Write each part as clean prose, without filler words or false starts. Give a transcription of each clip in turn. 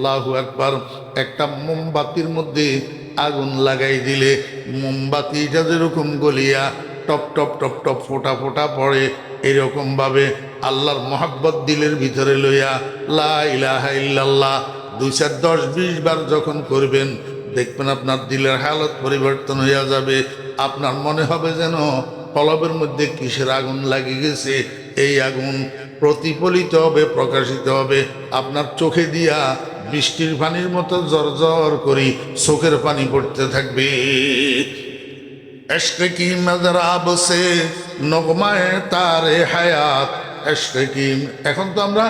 আল্লাহু আকবার। একটা মোমবাতির মধ্যে আগুন লাগাই দিলে মোমবাতিটা যেরকম গলিয়া টপ টপ টপ টপ ফোটা ফোটা পড়ে, এরকম ভাবে আল্লাহর মহাব্বত দিলের ভিতরে লইয়া লা ইলাহা ইল্লাল্লাহ 2 4 10 20 বার যখন করবেন, দেখবেন আপনার দিলের হালত পরিবর্তন হইয়া যাবে। আপনার মনে হবে যেন কলবের মধ্যে কিসের আগুন লাগিয়ে গেছে। এই আগুন প্রতিফলিত হবে, প্রকাশিত হবে আপনার চোখে দিয়া বৃষ্টির পানির মতো জর্জর করি চোখের পানি পড়তে থাকবে। इश्क की मजराब से नगमाए तारे হায়াত इश्क की। এখন তো আমরা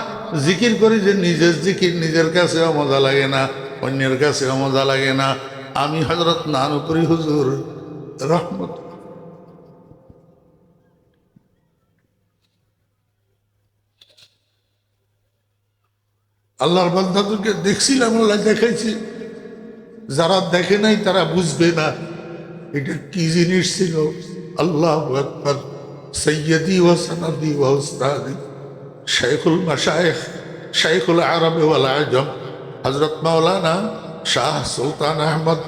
জিকির করি যে নিজের জিকির নিজের কাছেও মজা লাগে না, অন্যের কাছেও মজা লাগে না। আমি হযরত নানুপুরি হুজুর রহমত আল্লাহর বান্দাদেরকে দেখছিলাম, আল্লাহ দেখাইছি, যারা দেখে নাই তারা বুঝবে না এটা কি জিনিস ছিল। আল্লাহু আকবার। সৈয়দি ওয়া সনদি ওয়া উস্তাদি শাইখুল মাশায়েখ শাইখুল আরব ওয়াল আজম হযরত মাওলানা শাহ সুলতান আহমদ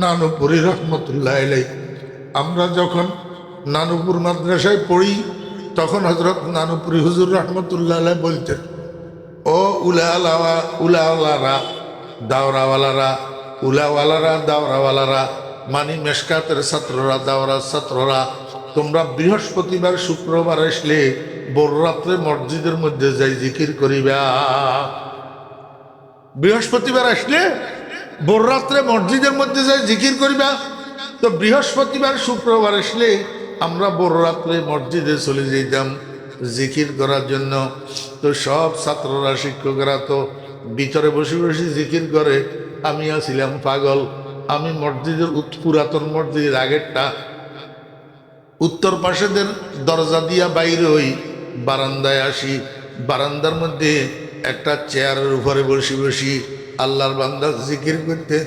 নানুপুরি রহমতুল্লাহ আলাইহি। আমরা যখন নানুপুর মাদ্রাসায় পড়ি তখন হযরত নানুপুরি হুজুর রহমতুল্লাহ আলাইহি বলতেন, ও উলাওয়ালারা দাওরাওয়ালারা, উলাওয়ালারা দাওরাওয়ালারা, মানি মেশকাতের ছাত্ররা, দাওরার ছাত্ররা, তোমরা বৃহস্পতিবার শুক্রবার আসলে ভোর রাত্রে মসজিদের মধ্যে যাই জিকির করিবা। বৃহস্পতিবার আসলে ভোর রাত্রে মসজিদের মধ্যে যাই জিকির করিবা। তো বৃহস্পতিবার শুক্রবার আসলে আমরা ভোর রাত্রে মসজিদে চলে যেতাম জিকির করার জন্য। তো সব ছাত্ররা শিক্ষকরা তো ভিতরে বসে বসে জিকির করে, আমি আসছিলাম পাগল। আমি মসজিদের পুরাতন মসজিদের আগেরটা উত্তর পাশেদের দরজা দিয়া বাইরে হই, বারান্দায় আসি। বারান্দার মধ্যে একটা চেয়ারের উপরে বসে বসি আল্লাহর বান্দা জিকির করতেন।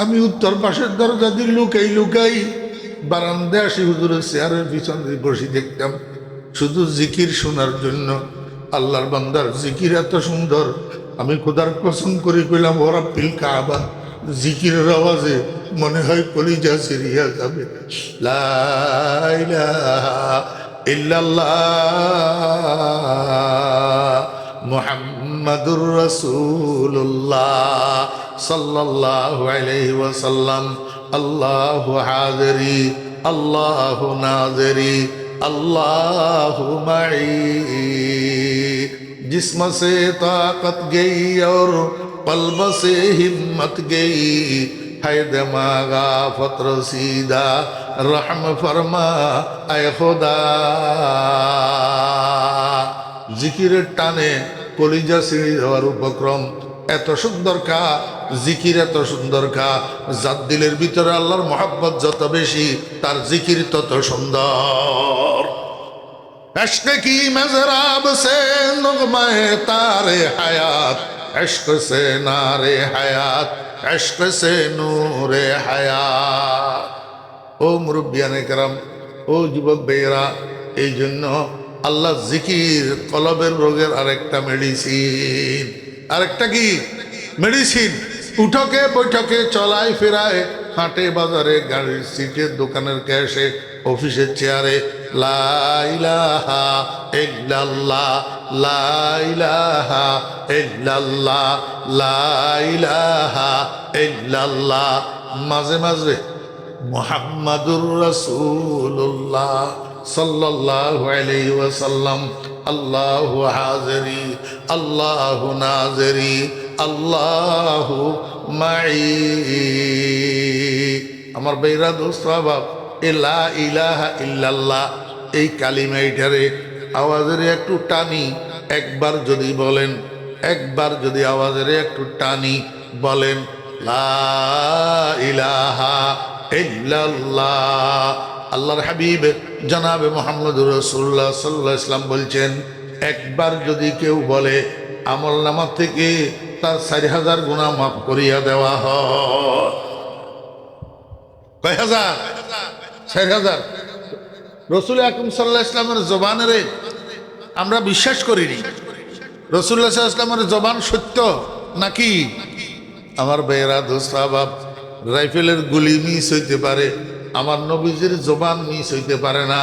আমি উত্তর পাশের দরজা দিয়ে লুকাই লুকাই বারান্দায় আসি, হুজুরের চেয়ারের পিছনে বসে দেখতাম শুধু জিকির শোনার জন্য। আল্লাহর বান্দার জিকির এত সুন্দর, আমি খোদার কসম করে কইলাম ওরা পিল কাবা জিকিরের আওয়াজে মনে হয় কলিজা সিরিয়া যাবে। লা ইলাহা ইল্লাল্লাহ মুহাম্মাদুর রাসূলুল্লাহ সাল্লাল্লাহু আলাইহি ওয়াসাল্লাম। আল্লাহু হাযিরি আল্লাহু নাযিরি अल्लाहु मई, जिस्म से ताकत गई और कल्ब से हिम्मत गई, है दिमागा फतर सीधा रहम फरमा ऐ खुदा। जिकिरेर टाने कलिजा सिঁড়ি হওয়ার উপক্রম। এত সুন্দর কা জিকির, এত সুন্দর কা যার দিলের ভিতরে আল্লাহর মহব্বত যত বেশি তার জিকির তত সুন্দর। इश्क की मजराब से नगमाए तारे हयात, इश्क से नारे हयात, इश्क से नूरे हयात। ও মুরব্বিয়ানে কেরাম, ও যুবক ভাইয়েরা, এই জন্য আল্লাহ জিকির কলবের রোগের আরেকটা মেডিসিন। আরেকটা কি মেডিসিন? উঠকে বৈঠকে চলায় ফেরায়, হাটে বাজারে, গাড়ির সিটে, দোকানের ক্যাশে, অফিসের চেয়ারে লা ইলাহা ইল্লাল্লাহ লা ইলাহা ইল্লাল্লাহ লা ইলাহা ইল্লাল্লাহ। মাঝে মাঝে মুহাম্মাদুর রাসূলুল্লাহ সাল্লাল্লাহু আলাইহি ওয়াসাল্লাম। আল্লাহু হাযিরি আল্লাহু নাযিরি আল্লাহু মাই। আমার বেরা দোস্ত বাপ, লা ইলাহা ইল্লাল্লাহ এই কালিমা এটারে আওয়াজের একটু টানি একবার যদি বলেন, একবার যদি আওয়াজের একটু টানি বলেন লা ইলাহা ইল্লাল্লাহ। আল্লাহর হাবিব জনাবে মুহাম্মদুর রাসূলুল্লাহ সাল্লাল্লাহু আলাইহি ওয়াসাল্লাম বলছেন, একবার যদি কেউ বলে আমল নামা থেকে তার 4000 গুনাহ মাফ করিয়া দেওয়া হয়। কয় হাজার? 4000। রাসূল আকরাম সাল্লাল্লাহু আলাইহি ওয়াসাল্লামের জবানের আমরা বিশ্বাস করিনি। রাসূলুল্লাহ সাল্লাল্লাহু আলাইহি ওয়াসাল্লামের জবান সত্য নাকি? আমার ভাইয়েরা, দোস্ত আহবাব, রাইফেলের গুলি মিস হইতে পারে, আমার নবীজির জবান মিস হইতে পারে না।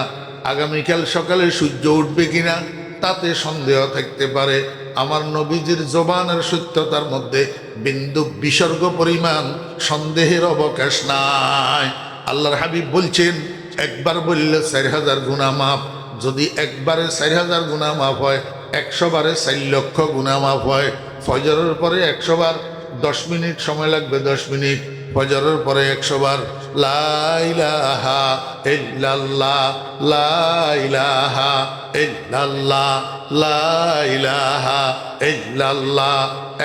আগামীকাল সকালে সূর্য উঠবে কিনা তাতে সন্দেহ থাকতে পারে। আমার নবীজির জবানের সত্যতার মধ্যে বিন্দু বিসর্গ পরিমাণ সন্দেহের অবকাশ নাই। আল্লাহর হাবিব বলছেন, একবার বললে 4000 গুনাহ মাফ। যদি একবারে 4000 গুনাহ মাফ হয়, 100 বারে 4 লক্ষ গুনাহ মাফ হয়। ফজরের পরে 100 বার 10 মিনিট সময় লাগবে, 10 মিনিট। ফজরের পরে 100 বার লা ইলাহা ইল্লাল্লাহ, লা ইলাহা ইল্লাল্লাহ, লা ইলাহা ইল্লাল্লাহ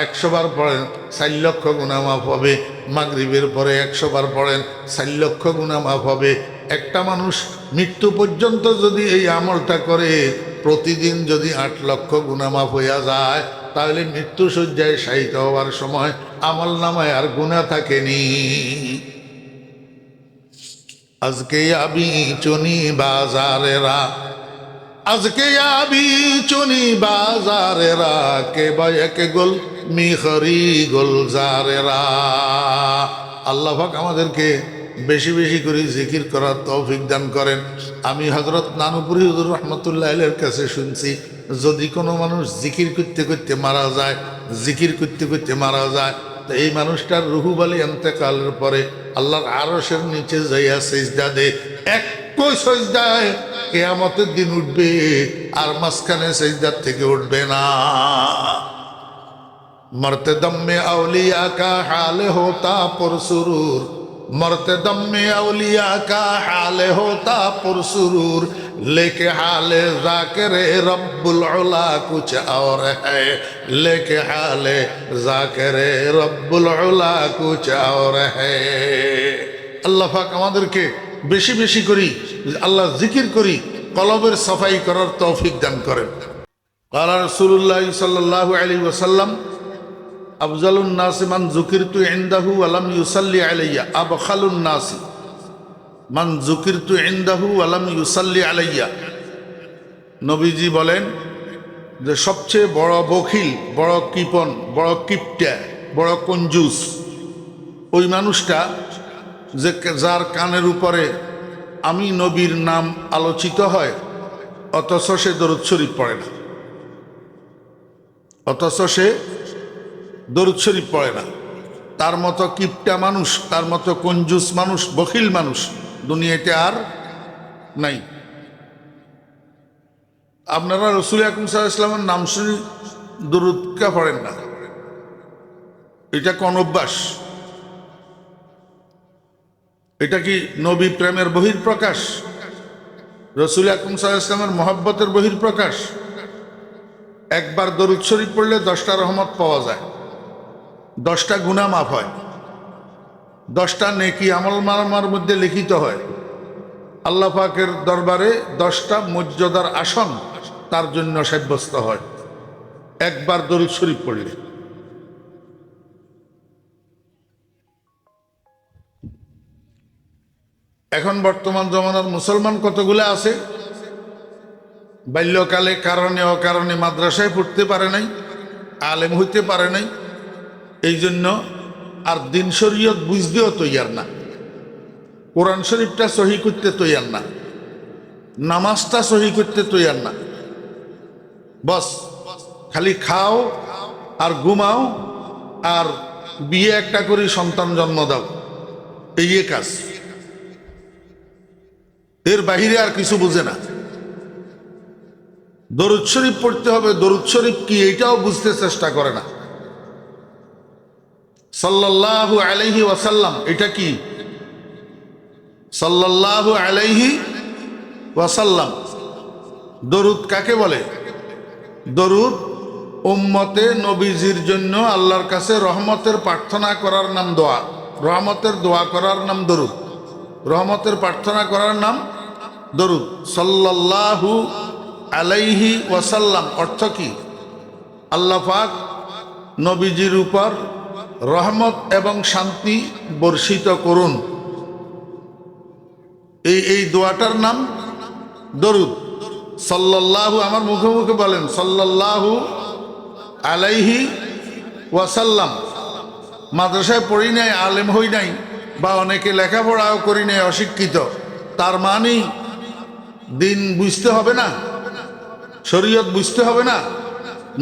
100 বার পড়েন, 4 লক্ষ গুনাহ মাফ হবে। মাগরিবের পরে 100 বার পড়েন, 4 লক্ষ গুনাহ মাফ হবে। একটা মানুষ মৃত্যু পর্যন্ত যদি এই আমলটা করে, প্রতিদিন যদি 8 লক্ষ গুনাহ মাফ হইয়া যায়, তাহলে মৃত্যু শয্যায় শায়িত হওয়ার সময় আমল নামায় আর গুনাহ থাকেনি। আজকে আবি চনি বাজারেরা, আজকে আবি চনি বাজারেরা, কে বায়ক গোল মিখরি গুলজারেরা। আল্লাহ পাক আমাদেরকে বেশি বেশি করে জিকির করার তৌফিক দান করেন। আমি হযরত নানুপুরি হুজুর রহমতুল্লাহ আলাইহির কাছে শুনছি, যদি কোনো মানুষ জিকির করতে করতে মারা যায়, জিকির করতে করতে মারা যায়, তো এই মানুষটার রুহু বালি ইন্তেকালের পরে আল্লাহর আরশের নিচে যাইয়া সিজদা দে। একই সিজদায় কিয়ামতের দিন উঠবে, আর মাঝখানে সিজদার থেকে উঠবে না। मरते दम में औलिया का हाल होता पुरसुरूर, मरते दम में औलिया का हाल होता पुरसुरूर, लेके हाल जाकिर रब्बुल उला कुछ और है, लेके हाल जाकिर रब्बुल उला कुछ और है। আল্লাহ পাক আমাদেরকে বেশি বেশি করি আল্লাহ জিকির করি, কলবের সাফাই করার তৌফিক দান করেন। قال رسول الله صلى الله عليه وسلم আফজালুন নাসি মান যুকিরতু ইনদাহু ওয়া লাম ইউসাল্লি আলাইয়া, আবখালুন নাসি মান যুকিরতু ইনদাহু ওয়া লাম ইউসাল্লি আলাইয়া। নবীজি বলেন যে সবচেয়ে বড় বখিল, বড় কৃপণ, বড় কিপটা, বড় কঞ্জুস ওই মানুষটা যে যার কানের উপরে আমি নবীর নাম আলোচিত হয়, অথচ সে দরুদ শরীফ পড়ে না, অথচ সে দরুদ শরীফ পড়ে না। তার মতো কিপটা মানুষ, তার মতো কঞ্জুস মানুষ, বখিল মানুষ দুনিয়াতে আর নাই। আপনারা রাসূল আকরাম সাল্লাল্লাহু আলাইহি ওয়াসাল্লামের নাম শুনে দরুদ কে পড়েন না, এটা কোন অভ্যাস? এটা কি নবী প্রেমের বহিঃপ্রকাশ? রাসূল আকরাম সাল্লাল্লাহু আলাইহি ওয়াসাল্লামের মহব্বতের বহিঃপ্রকাশ? একবার দরুদ শরীফ পড়লে 10টা রহমত পাওয়া যায়, 10টা গুনাহ মাফ হয়, 10টা নেকি আমল নামার মধ্যে লিখিত হয়। আল্লাহ পাকের দরবারে 10টা মর্যাদার আসন তার জন্য সাব্যস্ত হয় একবার দরুদ শরীফ পড়লে। এখন বর্তমান জমানার মুসলমান কতগুলো আছে, বাল্যকালে কারণে অকারণে মাদ্রাসায় পড়তে পারে নাই, আলেম হইতে পারে নাই, এই জন্য আর দিন শরীয়ত বুঝতেও তৈয়ার না, কোরআন শরীফটা সহি করতে তৈয়ার না, নামাজটা সহি করতে তৈয়ার না। বস খালি খাও আর ঘুমাও আর বিয়ে একটা করে সন্তান জন্ম দাও, এই কাজ, এর বাহিরে আর কিছু বুঝে না। দরুদ শরীফ পড়তে হবে, দরুদ শরীফ কি এইটাও বুঝতে চেষ্টা করে না। সাল্লাল্লাহু আলাইহি ওয়াসাল্লাম এটা কি? সাল্লাল্লাহু আলাইহি ওয়াসাল্লাম দরুদ কাকে বলে? দরুদ উম্মতে নবীজির জন্য আল্লাহর কাছে রহমতের প্রার্থনা করার নাম দোয়া, রহমতের দোয়া করার নাম দরুদ, রহমতের প্রার্থনা করার নাম দরুদ। সাল্লাল্লাহু আলাইহি ওয়াসাল্লাম অর্থ কি? আল্লাহ পাক নবীজির উপর রহমত এবং শান্তি বর্ষিত করুন, এই দোয়াটার নাম দরুদ। সাল্লাল্লাহু, আমার মুখে মুখে বলেন সাল্লাল্লাহু আলাইহি ওয়াসাল্লাম। মাদ্রাসায় পড়ি নাই, আলেম হই নাই, বা অনেকে লেখাপড়াও করি নাই, অশিক্ষিত, তার মানে দিন বুঝতে হবে না, শরীয়ত বুঝতে হবে না,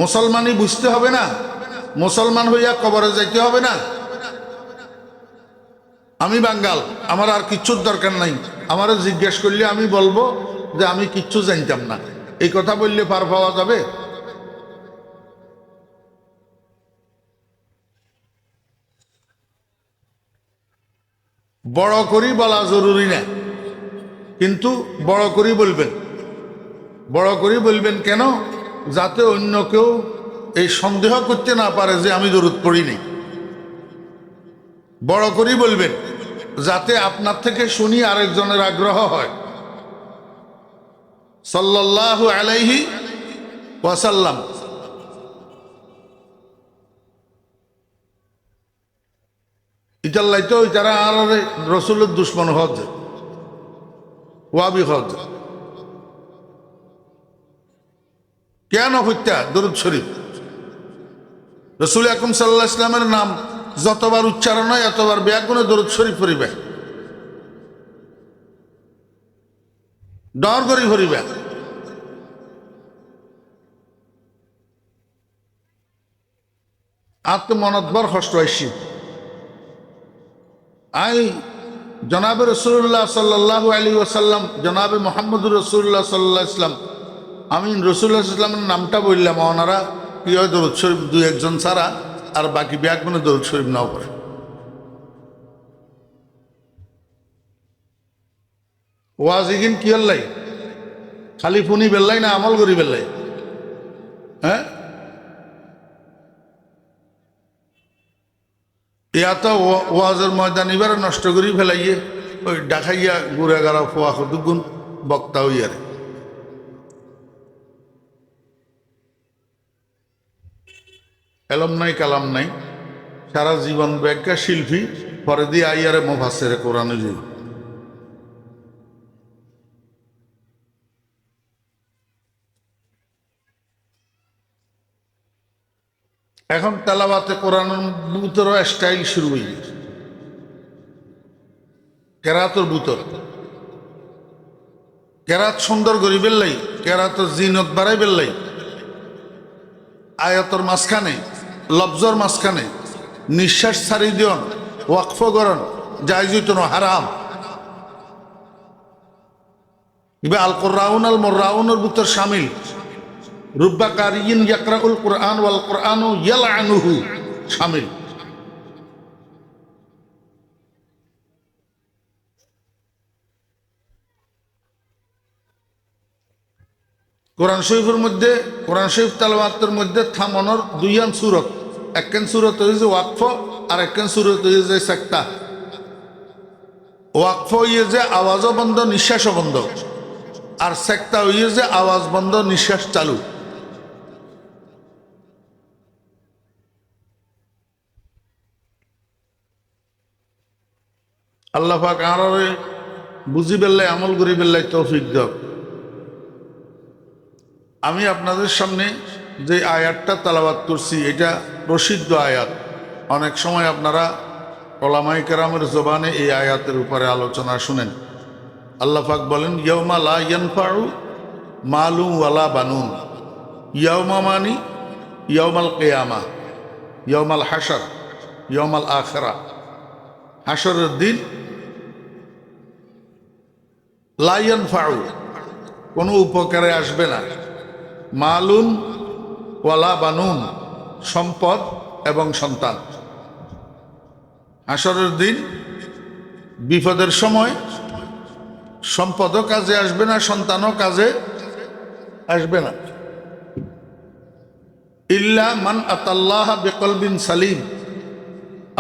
মুসলমানই বুঝতে হবে না, মুসলমান হইয়া কবরে যাইতে হবে না। আমি বাঙ্গাল, আমার আর কিচ্ছুর দরকার নাই, আমারও জিজ্ঞেস করলে আমি বলবো যে আমি কিচ্ছু জানতাম না। এই কথা বললে পার পাওয়া যাবে? বড় করি বলা জরুরি না, কিন্তু বড় করি বলবেন। বড় করি বলবেন কেন? যাতে অন্য কেউ এই সন্দেহ করতে না পারে যে আমি দরুদ পড়িনি। বড় করি বলবেন যাতে আপনার থেকে শুনি আরেকজনের আগ্রহ হয়। সাল্লাল্লাহু আলাইহি ওয়াসাল্লাম। ইতাল্লাই তো তারা আর রসুলের দুশ্মন হজ, ওয়াবি হজ কেন হত্যা দরুদ শরীফ। রসুল আকরাম সাল্লাল্লাহু আলাইহি ইসলামের নাম যতবার উচ্চারণ হয় এতবার ব্যাগুণে দরুদ শরীফ পড়িবে, ডর করি ভরিবে। আর তো মনত বড় কষ্ট আইসি। আই জনাবে রসুল্লাহ সাল্লাল্লাহু আলাইহি ওয়াসাল্লাম, জনাবে মোহাম্মদুর রসুল্লাহ সাল্লাল্লাহু আলাইহি ওয়াসাল্লাম, আমি রসুল্লাহ ইসলামের নামটা বললাম, ওনারা কি হয় দরুদ শরীফ দুই একজন ছাড়া আর বাকি ব্যাগুণে দরুদ শরীফ নাও পড়ে। ওয়াজ ইগিন কি হল্লাই? খালি ফুনি বেল্লাই না আমল করি বেল্লাই? হ্যাঁ, ইয়াতো ওয়াজের ময়দান এবারে নষ্ট করি ফেলাইয়ে ওই ডাকাইয়া গুড়া গাড়া ফোয়া দুগুণ বক্তা হইয়ারে। এলম নাই কালাম নাই, সারা জীবন ব্যাখ্যা শিল্পী, পরে দিয়ে আইয়ারে মুফাসসিরে কোরআন হইল। এখন তেলাওয়াতে কোরআনের বুতরও স্টাইল শুরু হয়ে গেছে, কেরাতর বুতর। কেরাত সুন্দর করি বেললাই, কেরাতর জিনত বাড়াই বেললাই, আয়াতর মাঝখানে লফজর মাঝখানে নিঃশ্বাস ছাড়ি দিয়ন, ওয়াকফ করন, জায়জুতন হারাম। ইবা আল কোরআন আল মোররাউনের ভিতর শামিল। রুব্বা কারিয়িন ইয়াকরাউল কোরআন ওয়াল কোরআনু ইয়ালআনুহু শামিল। কোরআন শরীফের মধ্যে, কোরআন শরীফ তেলাওয়াতের মধ্যে থামানোর দুইয়ান সূরত, একখান সূরত হইছে ওয়াকফ আর একখান সূরত হইছে সাক্তা। ওয়াকফ হইয়ে যে আওয়াজও বন্ধ নিঃশ্বাসও বন্ধ, আর সাক্তা হইয়ে যে আওয়াজ বন্ধ নিঃশ্বাস চালু। আল্লাহ পাক আরো বুঝি বেল্লাই আমল করি বেল্লাই তৌফিক দাও। আমি আপনাদের সামনে যে আয়াতটা তেলাওয়াত করছি এটা প্রসিদ্ধ আয়াত। অনেক সময় আপনারা উলামায়ে কেরামের জবানে এই আয়াতের উপরে আলোচনা শুনেন। আল্লাহ পাক বলেন, ইয়াউমা লা ইয়ানফাউ মালুন ওয়ালা বানুন। ইয়াউমা মানি ইয়াউমাল কিয়ামা, ইয়াউমাল হাশর, ইয়াউমাল আখিরা। হাশরের দিন লা ইয়ানফাউ, কোনো উপকারে আসবে না, মালুন ওয়ালা বানুন, সম্পদ এবং সন্তান। হাশরের দিন বিপদের সময় সম্পদও কাজে আসবে না, সন্তানও কাজে আসবে না। ইল্লা মান আতাল্লাহ বিকলবিন সালিম।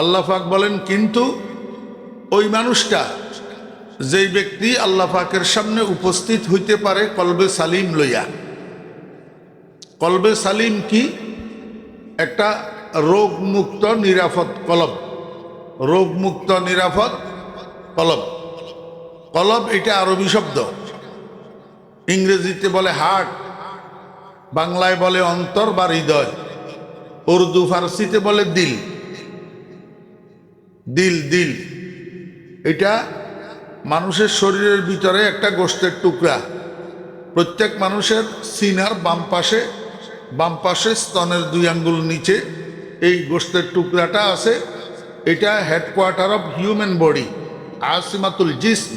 আল্লাহ পাক বলেন, কিন্তু ওই মানুষটা, যেই ব্যক্তি আল্লাহ পাকের সামনে উপস্থিত হইতে পারে কলবে সালিম লইয়া। কলবে সালিম কি? একটা রোগমুক্ত নিরাপদ কলব, রোগমুক্ত নিরাপদ কলব। কলব এটা আরবি শব্দ, ইংরেজিতে বলে হার্ট, বাংলায় বলে অন্তর বা হৃদয়। উর্দু ফার্সিতে বলে দিল। দিল দিল এটা মানুষের শরীরের ভিতরে একটা গোশতের টুকরা। প্রত্যেক মানুষের সিনার বাম পাশে স্তনের 2 আঙ্গুল নিচে এই গোশতের টুকরাটা আছে। এটা হেডকোয়ার্টার অফ হিউম্যান বডি, আসিমাতুল জিসম,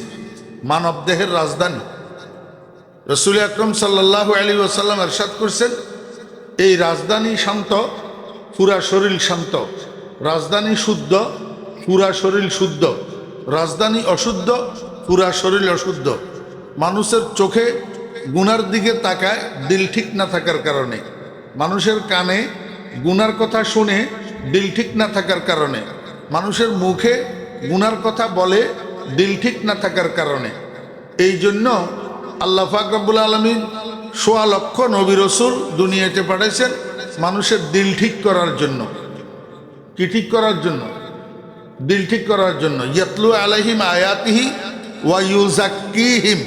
মানব দেহের রাজধানী। রাসূল আকরাম সাল্লাল্লাহু আলাইহি ওয়াসাল্লাম ইরশাদ করেছেন, এই রাজধানী শান্ত, পুরা শরীর শান্ত। রাজধানী শুদ্ধ, পুরা শরীর শুদ্ধ। রাজধানী অশুদ্ধ, পুরা শরীর অশুদ্ধ। মানুষের চোখে গুনার দিকে তাকায় দিল ঠিক না থাকার কারণে, মানুষের কানে গুনার কথা শুনে দিল ঠিক না থাকার কারণে, মানুষের মুখে গুনার কথা বলে দিল ঠিক না থাকার কারণে। এই জন্য আল্লাহ পাক রব্বুল আলামিন ১৬ লক্ষ নবী রাসূল দুনিয়াতে পাঠাইছেন মানুষের দিল ঠিক করার জন্য। কি ঠিক করার জন্য? দিল ঠিক করার জন্য। ইয়াতলু আলাইহিম আয়াতিহি ওয়া ইউযাক্কিহিম।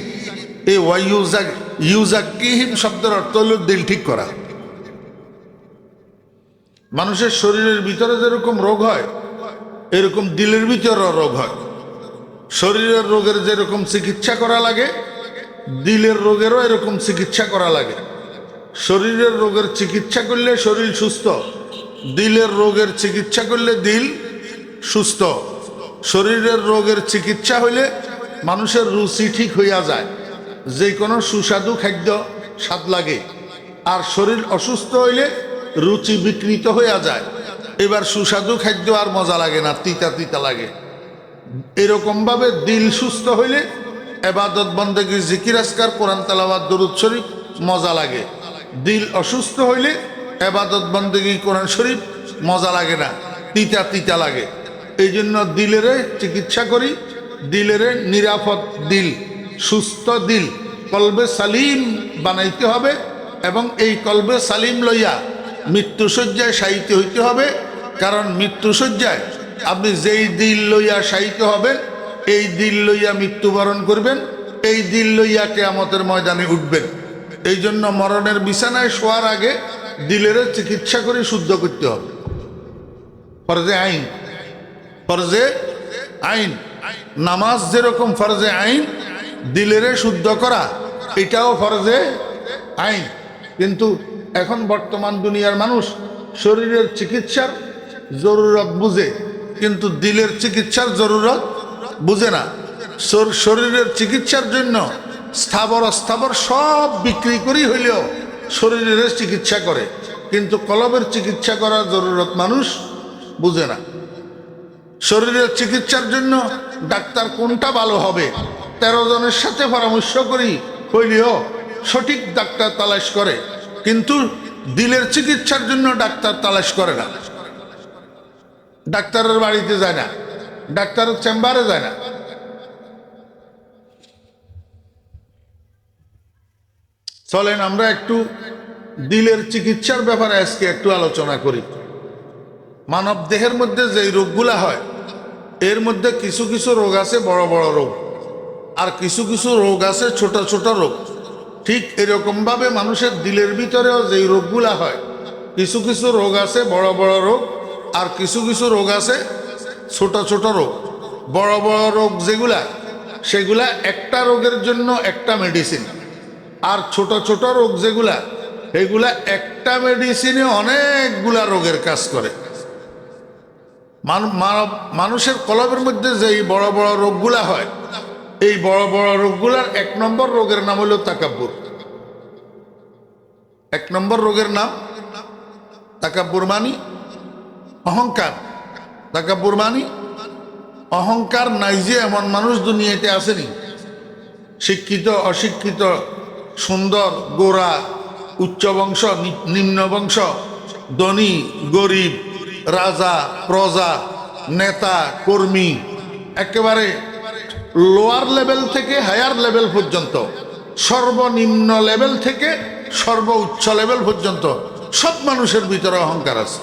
এই ইউযাক্কিহিম শব্দের অর্থ হলো দিল ঠিক করা। মানুষের শরীরের ভিতরে যেরকম রোগ হয়, এরকম দিলের ভিতরেও রোগ হয়। শরীরের রোগের যেরকম চিকিৎসা করা লাগে, দিলের রোগেরও এরকম চিকিৎসা করা লাগে। শরীরের রোগের চিকিৎসা করলে শরীর সুস্থ, দিলের রোগের চিকিৎসা করলে দিল সুস্থ। শরীরের রোগের চিকিৎসা হইলে মানুষের রুচি ঠিক হইয়া যায়, যে কোনো সুস্বাদু খাদ্য স্বাদ লাগে। আর শরীর অসুস্থ হইলে রুচি বিকৃত হইয়া যায়, এবার সুস্বাদু খাদ্য আর মজা লাগে না, তিতা তিতা লাগে। এরকমভাবে দিল সুস্থ হইলে ইবাদত বন্দেগী, জিকির আজকার, কোরআন তেলাওয়াত, দরুদ শরীফ মজা লাগে। দিল অসুস্থ হইলে ইবাদত বন্দেগী, কোরআন শরীফ মজা লাগে না, তিতা তিতা লাগে। এই জন্য দিলের চিকিৎসা করি, দিলের নিরাপদ দিল, সুস্থ দিল, কলবে সালিম বানাইতে হবে। এবং এই কলবে সালিম লইয়া মৃত্যুশয্যায় শায়িত হইতে হবে। কারণ মৃত্যুশয্যায় আপনি যেই দিল লইয়া শায়িত হবেন, এই দিল লইয়া মৃত্যুবরণ করবেন, এই দিল লইয়া কিয়ামতের ময়দানে উঠবেন। এই জন্য মরণের বিছানায় শোয়ার আগে দিলের চিকিৎসা করে শুদ্ধ করতে হবে। ফরজে আইন, ফরজে আইন। নামাজ যেরকম ফরজে আইন, দিলের শুদ্ধ করা এটাও ফরজে আইন। কিন্তু এখন বর্তমান দুনিয়ার মানুষ শরীরের চিকিৎসার জরুরত বুঝে, কিন্তু দিলের চিকিৎসার জরুরত বুঝে না। শরীরের চিকিৎসার জন্য স্থাবর অস্থাবর সব বিক্রি করি হইলেও শরীরের চিকিৎসা করে, কিন্তু কলবের চিকিৎসা করার জরুরত মানুষ বুঝে না। শরীরের চিকিৎসার জন্য ডাক্তার কোনটা ভালো হবে 13 জনের সাথে পরামর্শ করি হইলেও সঠিক ডাক্তার তালাশ করে, কিন্তু দিলের চিকিৎসার জন্য ডাক্তার তালাশ করে না। ডাক্তারের বাড়িতে যায় না, ডাক্তারের চেম্বারে যায় না। চলেন আমরা একটু দিলের চিকিৎসার ব্যাপারে আজকে একটু আলোচনা করি। মানব দেহের মধ্যে যে রোগগুলা হয়, এর মধ্যে কিছু কিছু রোগ আছে বড় বড় রোগ, আর কিছু কিছু রোগ আছে ছোট ছোট রোগ। ঠিক এরকমভাবে মানুষের দিলের ভিতরেও যেই রোগগুলা হয়, কিছু কিছু রোগ আছে বড় বড় রোগ, আর কিছু কিছু রোগ আছে ছোট ছোট রোগ। বড় বড় রোগ যেগুলা, সেগুলা একটা রোগের জন্য একটা মেডিসিন। আর ছোট ছোট রোগ যেগুলা, এগুলা একটা মেডিসিনে অনেকগুলা রোগের কাজ করে। মানুষের কলবের মধ্যে যেই বড় বড় রোগগুলা হয়, এই বড় বড় রোগগুলার 1 নম্বর রোগের নাম হলো তাকাব্বুর। 1 নম্বর রোগের নাম তাকাব্বুর, মানে অহংকার। তাকাব্বুর মানে অহংকার নাই যে এমন মানুষ দুনিয়াতে আসেনি। শিক্ষিত অশিক্ষিত, সুন্দর গোরা, উচ্চ বংশ নিম্ন বংশ, ধনী গরিব, রাজা প্রজা, নেতা কর্মী, একেবারে লোয়ার লেভেল থেকে হায়ার লেভেল পর্যন্ত, সর্বনিম্ন লেভেল থেকে সর্বোচ্চ লেভেল পর্যন্ত সব মানুষের ভিতরে অহংকার আছে।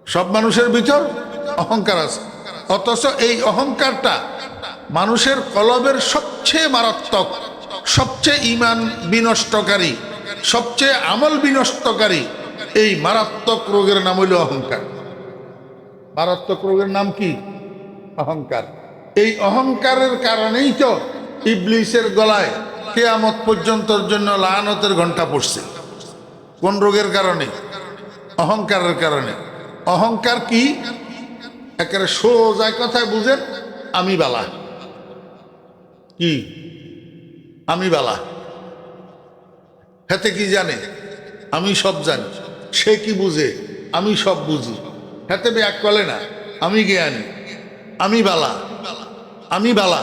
সব মানুষের ভিতর অহংকার আছে। অথচ এই অহংকারটা মানুষের কলবের সবচেয়ে মারাত্মক, সবচেয়ে ঈমান বিনষ্টকারী, সবচেয়ে আমল বিনষ্টকারী এই মারাত্মক রোগের নাম হইল অহংকার। মারাত্মক রোগের নাম কি? অহংকার। এই অহংকারের কারণেই তো ইবলিসের গলায় কিয়ামত পর্যন্তর জন্য লাআনতের ঘণ্টা পড়ছে। কোন রোগের কারণে? অহংকারের কারণে। অহংকার কি? একেবারে সোজা কথায় বুঝেন, আমি বালা। কি? আমি বালা। হাতে কি জানে? আমি সব জানি। সে কি বুঝে? আমি সব বুঝি। হাতে ব্যাক করে না, আমি জ্ঞানী, আমি বালা, আমি বালা।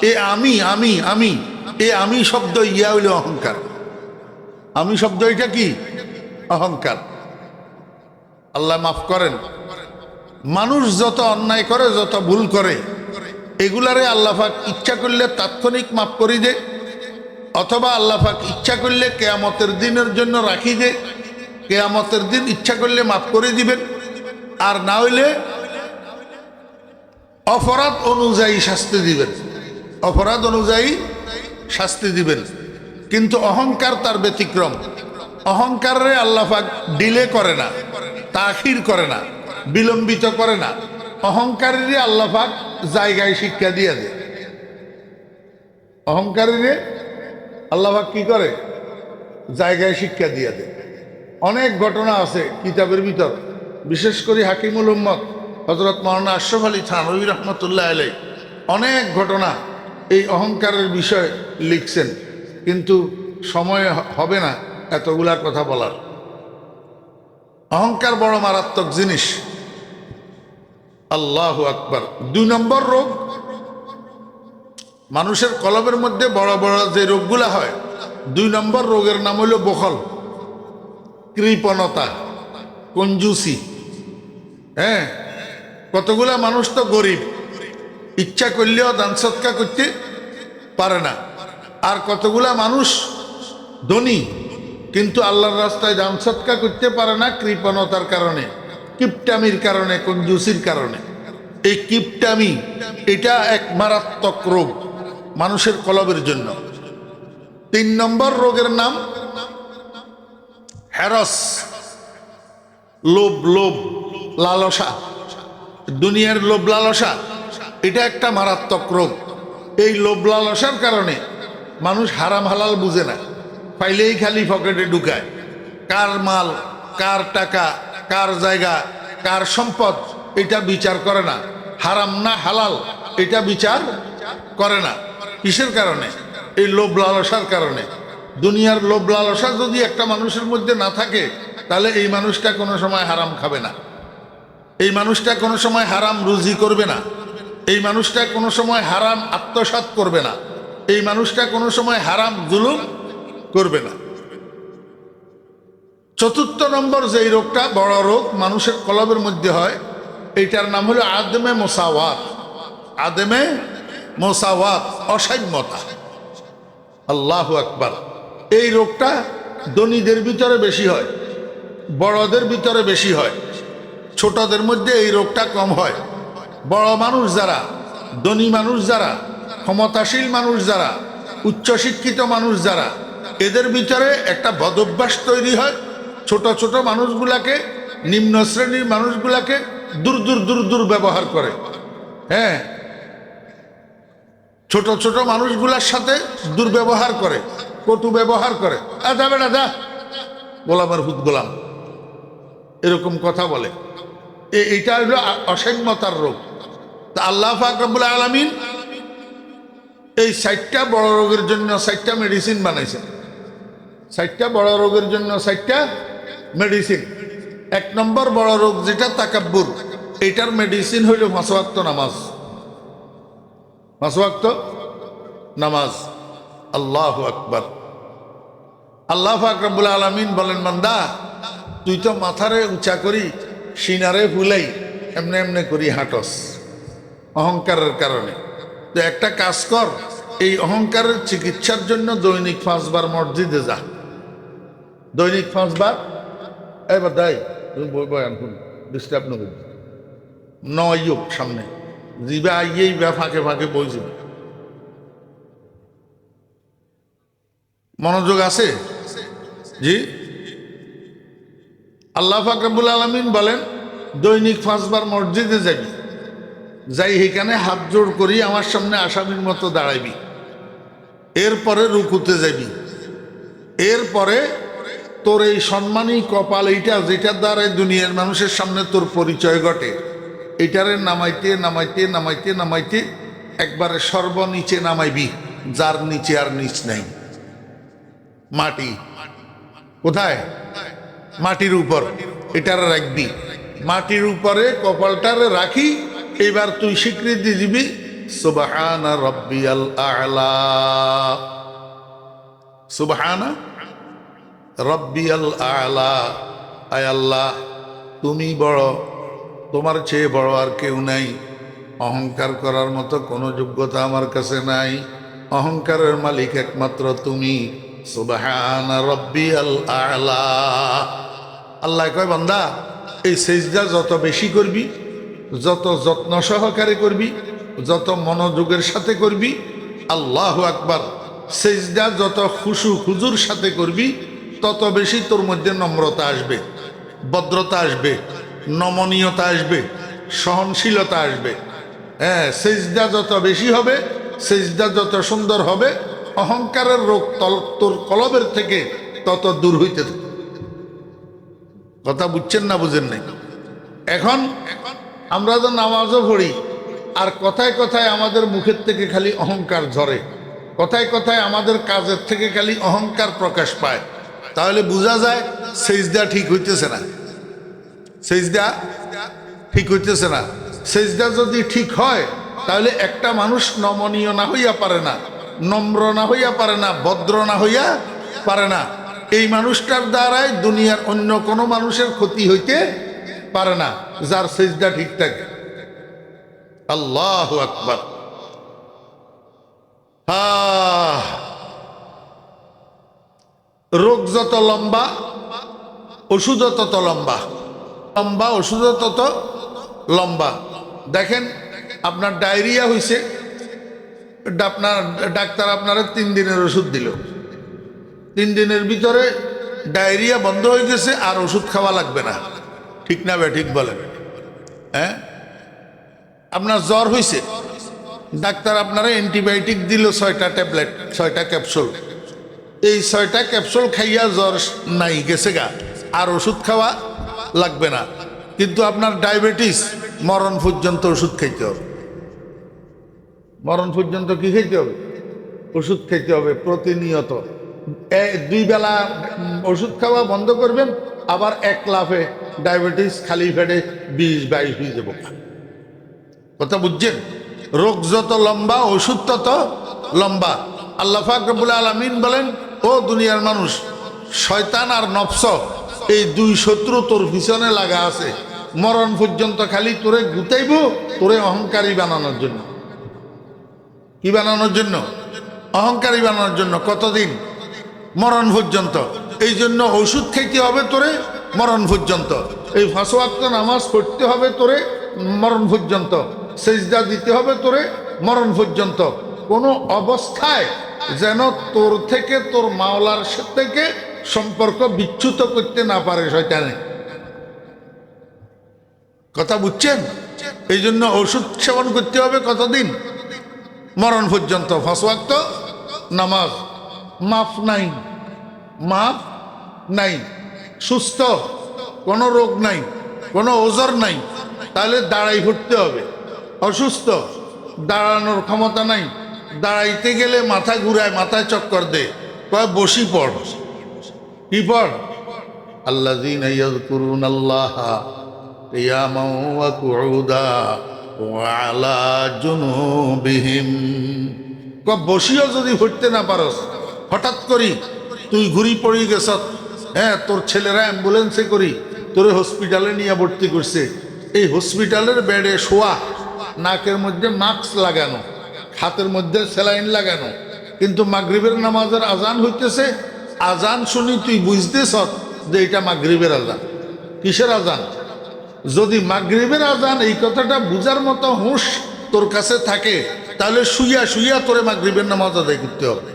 এ আমি আমি আমি এ আমি শব্দ ইয়া হইল অহংকার। আমি শব্দ এটা কি? অহংকার। আল্লাহ মাফ করেন। মানুষ যত অন্যায় করে, যত ভুল করে, এগুলারে আল্লাহ পাক ইচ্ছা করলে তাৎক্ষণিক মাফ করি দে, অথবা আল্লাহ পাক ইচ্ছা করলে কিয়ামতের দিনের জন্য রাখি দে। কিয়ামতের দিন ইচ্ছা করলে মাফ করে দিবেন, আর না হইলে অপরাধ অনুযায়ী শাস্তি দিবেন। অপরাধ অনুযায়ী শাস্তি দিবেন। কিন্তু অহংকার তার ব্যতিক্রম। অহংকারে আল্লাহ পাক ডিলে করে না, তাখির করে না, বিলম্বিত করে না। অহংকারীরে আল্লাহ পাক জায়গায় শিক্ষা দিয়ে দেয়। অহংকারীরে আল্লাহ পাক কি করে? জায়গায় শিক্ষা দিয়ে দেয়। অনেক ঘটনা আছে কিতাবের ভিতর, বিশেষ করে হাকিমুল উম্মত হযরত মাওলানা আশরাফ আলী থানভী রহমতুল্লাহ আলাইহি অনেক ঘটনা এই অহংকারের বিষয়ে লিখছেন, কিন্তু সময় হবে না এতগুলার কথা বলার। অহংকার বড় মারাত্মক জিনিস। আল্লাহু আকবার। 2 নম্বর রোগ, মানুষের কলবের মধ্যে বড় বড় যে রোগগুলা হয়, 2 নম্বর রোগের নাম হলো বখল, কৃপণতা, কঞ্জুসি। হ্যাঁ, কতগুলা মানুষ তো গরিব, ইচ্ছা করলেও দান সৎকার করতে পারে না। আর কতগুলা মানুষ ধনী, কিন্তু আল্লাহর রাস্তায় দান সৎকার করতে পারে না কৃপণতার কারণে, কিপটামির কারণে, কঞ্জুসির কারণে। এই কিপটামি এটা এক মারাত্মক রোগ মানুষের কলবের জন্য। 3 নম্বর রোগের নাম হেরস, লোভ, লোভ লালসা, দুনিয়ার লোভ লালসা। এটা একটা মারাত্মক রোগ। এই লোভ লালসার কারণে মানুষ হারাম হালাল বুঝে না, পাইলেই খালি পকেটে ঢুকায়। কার মাল, কার টাকা, কার জায়গা, কার সম্পদ, এটা বিচার করে না। হারাম না হালাল এটা বিচার করে না। কিসের কারণে? এই লোভ লালসার কারণে। দুনিয়ার লোভ লালসা যদি একটা মানুষের মধ্যে না থাকে, তাহলে এই মানুষটা কোনো সময় হারাম খাবে না, এই মানুষটা কোনো সময় হারাম রুজি করবে না, এই মানুষটা কোনো সময় হারাম আত্মসাৎ করবে না, এই মানুষটা কোনো সময় হারাম জুলুম করবে না। 4 নম্বর যেই রোগটা বড় রোগ মানুষের কলবের মধ্যে হয়, এইটার নাম হলো আদমে মোসাওয়াত। আদমে মোসাওয়াত, অসাম্যতা। আল্লাহু আকবার। এই রোগটা ধনীদের ভিতরে বেশি হয়, বড়দের ভিতরে বেশি হয়, ছোটদের মধ্যে এই রোগটা কম হয়। বড় মানুষ যারা, ধনী মানুষ যারা, ক্ষমতাশীল মানুষ যারা, উচ্চশিক্ষিত মানুষ যারা, এদের ভিতরে একটা বদভ্যাস তৈরি হয়। ছোট ছোট মানুষগুলাকে, নিম্ন শ্রেণীর মানুষগুলাকে দূর দূর দূর দূর ব্যবহার করে। হ্যাঁ, ছোট ছোট মানুষগুলার সাথে দুর্ব্যবহার করে, কটু ব্যবহার করে। যাবে না, যা গোলামের হুদ গোলাম, এরকম কথা বলে। এইটা হলো অসাম্যতার রোগ। তা আল্লাহ পাক রব্বুল আলামিন এই 4টা বড় রোগের জন্য 4টা মেডিসিন বানাইছেন। 4টা বড় রোগের জন্য 4টা মেডিসিন। 1 নম্বর বড় রোগ যেটা তাকাব্বুর, এটার মেডিসিন হইল 5 ওয়াক্ত নামাজ। 5 ওয়াক্ত নামাজ। আল্লাহু আকবার। আল্লাহ পাক রব্বুল আলামিন বলেন, বান্দা তুই তো মাথারে উঁচা করি, সিনারে ফুলাই, এমনে এমনে করি হাঁটস অহংকারের কারণে। তো একটা কাজ কর, এই অহংকারের চিকিৎসার জন্য দৈনিক 5 বার মসজিদে যা। দৈনিক 5 বার। এবার দাই বয়ান শুন, ডিস্টার্ব না করবি, নয়ুক সামনে জিবে আইয়েই বা ফাঁকে ফাঁকে বই যাবে। মনোযোগ আছে? জি, আল্লাহ পাক রব্বুল আলামিন বলেন দৈনিক 5 বার মসজিদে যাবি, যাই এখানে হাত জোড় করি আমার সামনে আসামির মতো দাঁড়াইবি, এরপরে রুকুতে যাবি, এরপরে তোর এই সম্মানী কপাল এইটা যেটার দ্বারা দুনিয়ার মানুষের সামনে তোর পরিচয় ঘটে, এটারে নামাইতে নামাইতে নামাইতে নামাইতে একবারে সর্বনিচে নামাইবি, যার নিচে আর নিচ নাই, মাটি। কোথায়? মাটির উপর এটারে রাখবি, মাটির উপরে কপালটারে রাখি। এবার তুই স্বীকৃতি দিবি সুবহানা রাব্বিয়াল আ'লা, সুবহানা রাব্বিয়াল আ'লা। আয় আল্লাহ তুমি বড়, তোমার চেয়ে বড় আর কেউ নাই, অহংকার করার মতো কোনো যোগ্যতা আমার কাছে নাই, অহংকারের মালিক একমাত্র তুমি, সুবহানা রাব্বিয়াল আ'লা। আল্লাহ কয় বান্দা এই সেজদা যত বেশি করবি, যত যত্ন সহকারে করবি, যত মনোযোগের সাথে করবি, আল্লাহু আকবার, সেজদা যত খুশু খুজুর সাথে করবি, তত বেশি তোর মধ্যে নম্রতা আসবে, ভদ্রতা আসবে, নমনীয়তা আসবে, সহনশীলতা আসবে। হ্যাঁ, সেজদা যত বেশি হবে, সেজদা যত সুন্দর হবে, অহংকারের রোগ তোর কলবের থেকে তত দূর হইতে থাকে। কথা বুঝছেন না বুঝেন নাই? এখন আমরা তো নামাজও পড়ি, আর কথায় কথায় আমাদের মুখের থেকে খালি অহংকার ঝরে, কথায় কথায় আমাদের কাজের থেকে খালি অহংকার প্রকাশ পায়, তাহলে বোঝা যায় সেজদা ঠিক হইতেছে না, সেজদা ঠিক হইতেছে না। সেজদা যদি ঠিক হয় তাহলে একটা মানুষ নমনীয় না হইয়া পারে না, নম্র না হইয়া পারে না, ভদ্র না হইয়া পারে না। এই মানুষটার দ্বারাই দুনিয়ার অন্য কোনো মানুষের ক্ষতি হইতে পারে না, যার সেজদা ঠিক থাকে। আল্লাহু আকবার। রোগ যত লম্বা ওষুধও তত লম্বা, লম্বা ওষুধও তত লম্বা। দেখেন আপনার ডায়রিয়া হয়েছে, আপনার ডাক্তার আপনারা 3 দিনের ওষুধ দিল, 3 দিনের ভিতরে ডায়রিয়া বন্ধ হয়ে গেছে, আর ওষুধ খাওয়া লাগবে না, ঠিক না বে ঠিক বলেন? হ্যাঁ, আপনার জ্বর হয়েছে, ডাক্তার আপনারা অ্যান্টিবায়োটিক দিল 6টা ট্যাবলেট, 6টা ক্যাপসুল, এই 6টা ক্যাপসুল খাইয়া জ্বর নাই গেছে গা, আর ওষুধ খাওয়া লাগবে না। কিন্তু আপনার ডায়াবেটিস, মরণ পর্যন্ত ওষুধ খাইতে হবে, মরণ পর্যন্ত কি খাইতে হবে? ওষুধ খাইতে হবে প্রতিনিয়ত। 2 বেলা ওষুধ খাওয়া বন্ধ করবেন, আবার 1 লাফে ডায়াবেটিস খালি ফেটে 20-22 হয়ে যাব। কথা বুঝছেন? রোগ যত লম্বা ওষুধ তত লম্বা। আল্লাহ পাক রব্বুল আলামিন বলেন, ও দুনিয়ার মানুষ, শয়তান আর নফস এই 2 শত্রু তোর পিছনে লাগা আছে, মরণ পর্যন্ত খালি তোরে গুতাইব, তোরে অহংকারী বানানোর জন্য। কি বানানোর জন্য? অহংকারী বানানোর জন্য। কতদিন? মরণ পর্যন্ত। এই জন্য ওষুধ খাইতে হবে তোরে মরণ পর্যন্ত, এই 5 ওয়াক্ত নামাজ পড়তে হবে তোরে মরণ পর্যন্ত, সেজদা দিতে হবে তোরে মরণ পর্যন্ত। কোনো অবস্থায় যেন তোর থেকে, তোর মাওলার থেকে সম্পর্ক বিচ্যুত করতে না পারে শয়তানে। কথা বুঝছেন? এই জন্য ওষুধ সেবন করতে হবে কতদিন? মরণ পর্যন্ত। 5 ওয়াক্ত নামাজ, মাফ নাই, মাফ নাই, সুস্থ, কোনো রোগ নাই, কোনো ওজর নাই, তাহলে দাঁড়াই ফুটতে হবে। অসুস্থ, দাঁড়ানোর ক্ষমতা নাই, দাঁড়াইতে গেলে মাথা ঘুরায়, মাথায় চক্কর দে, কয় বসি পড়। কি পড়? আল্লাযীনা ইয়াযকুরুনাল্লাহা কিয়ামান ওয়া কুউদা ওয়া আলা জুনুবিহিম। বসিও যদি ফুটতে না পারস, হঠাৎ করি তুই ঘুরি পড়ি গেছ, হ্যাঁ, তোর ছেলেরা অ্যাম্বুলেন্সে করি তোরে হসপিটালে নিয়ে ভর্তি করছে, এই হসপিটালের বেডে শোয়া, নাকের মধ্যে মাস্ক লাগানো, হাতের মধ্যে স্যালাইন লাগানো, কিন্তু মাগরিবের নামাজের আজান হইতেছে, আজান শুনি তুই বুঝতেছ যে এটা মাগরিবের আজান। কিসের আজান? যদি মাগরিবের আজান এই কথাটা বুঝার মতো হুঁশ তোর কাছে থাকে, তাহলে শুইয়া শুইয়া তোরে মাগরিবের নামাজ আদায় করতে হবে।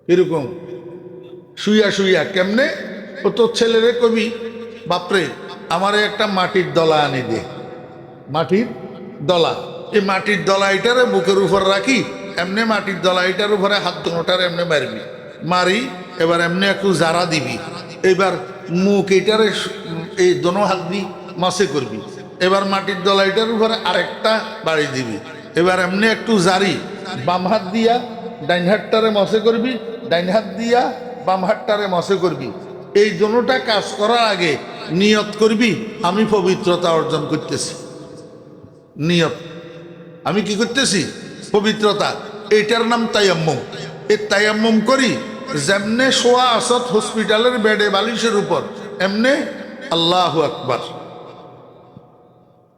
এরকম শুইয়া শুইয়া। কেমনে? ও তোর ছেলেরে কবি, বাপরে আমারে একটা মাটির দলা আনি দে, মাটির দলা। এই মাটির দলা এটারে বুকের উপর রাখি, এমনি মাটির দলা এটার উপরে হাত দুটার এমনি মারবি, মারি এবার এমনি একটু জারা দিবি, এবার মুখ এটারে এই দোনো হাত দিয়ে মাসে করবি, এবার মাটির দলা এটার উপরে আরেকটা বাড়ি দিবি, এবার এমনি একটু জারি, বাম হাত দিয়া ডাইন হাতটারে মশে করবি, ডাইন হাত দিয়া বাম হাতটারে মশে করবি। এই দোনোটা কাজ করার আগে নিয়ত করবি আমি পবিত্রতা অর্জন করতেছি। নিয়ত, আমি কি করতেছি? পবিত্রতা। এটার নাম তায়াম্মুম। এই তায়াম্মুম করি যেমনে শোয়া আসত হসপিটালের বেডে বালিশের উপর, এমনে আল্লাহু আকবার,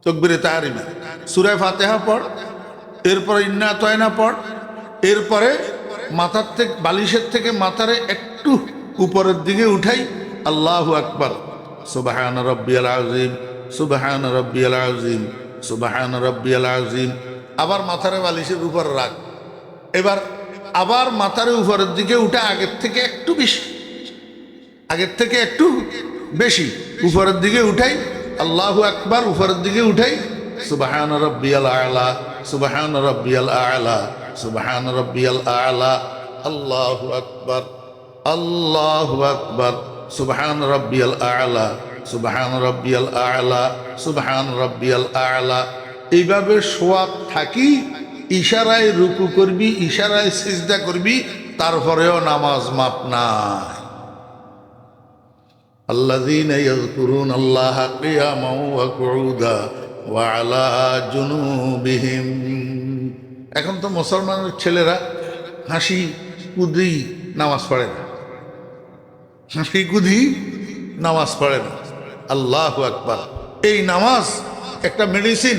তাকবীরে তাহরিমা, সূরা ফাতিহা পড়, এরপরে ইন্না আতাইনা পড়, এরপরে মাথার থেকে বালিশের থেকে মাথারে একটু উপরের দিকে উঠাই আল্লাহু আকবার, সুবহান রাব্বিয়াল আযীম, সুবহান রাব্বিয়াল আযীম, সুবহান রাব্বিয়াল আযীম। আবার মাথারে বালিশের উপর রাখ, এবার আবার মাথার উপরের দিকে উঠে আগের থেকে একটু বেশি, আগের থেকে একটু বেশি উপরের দিকে উঠাই আল্লাহু আকবার, উপরের দিকে উঠাই সুবহান রাব্বিয়াল আ'লা, সুবহান রাব্বিয়াল আ'লা, সুবহান রাব্বিয়াল আ'লা, আল্লাহু আকবার, আল্লাহু আকবার, সুবহান রাব্বিয়াল আ'লা, সুবহান রাব্বিয়াল আ'লা, সুবহান রাব্বিয়াল আ'লা। এইভাবে শোয়া থাকি, ইশারায় রুকু করবি, ইশারায় সিজদা করবি, তারপরেও নামাজ মাপ নাই। الذين يذكرون الله قياما وقعودا وعلى جنوبهم। এখন তো মুসলমানের ছেলেরা হাসি কুদি নামাজ পড়ে না, হাসি কুদি নামাজ পড়ে না। আল্লাহু আকবার। এই নামাজ একটা মেডিসিন,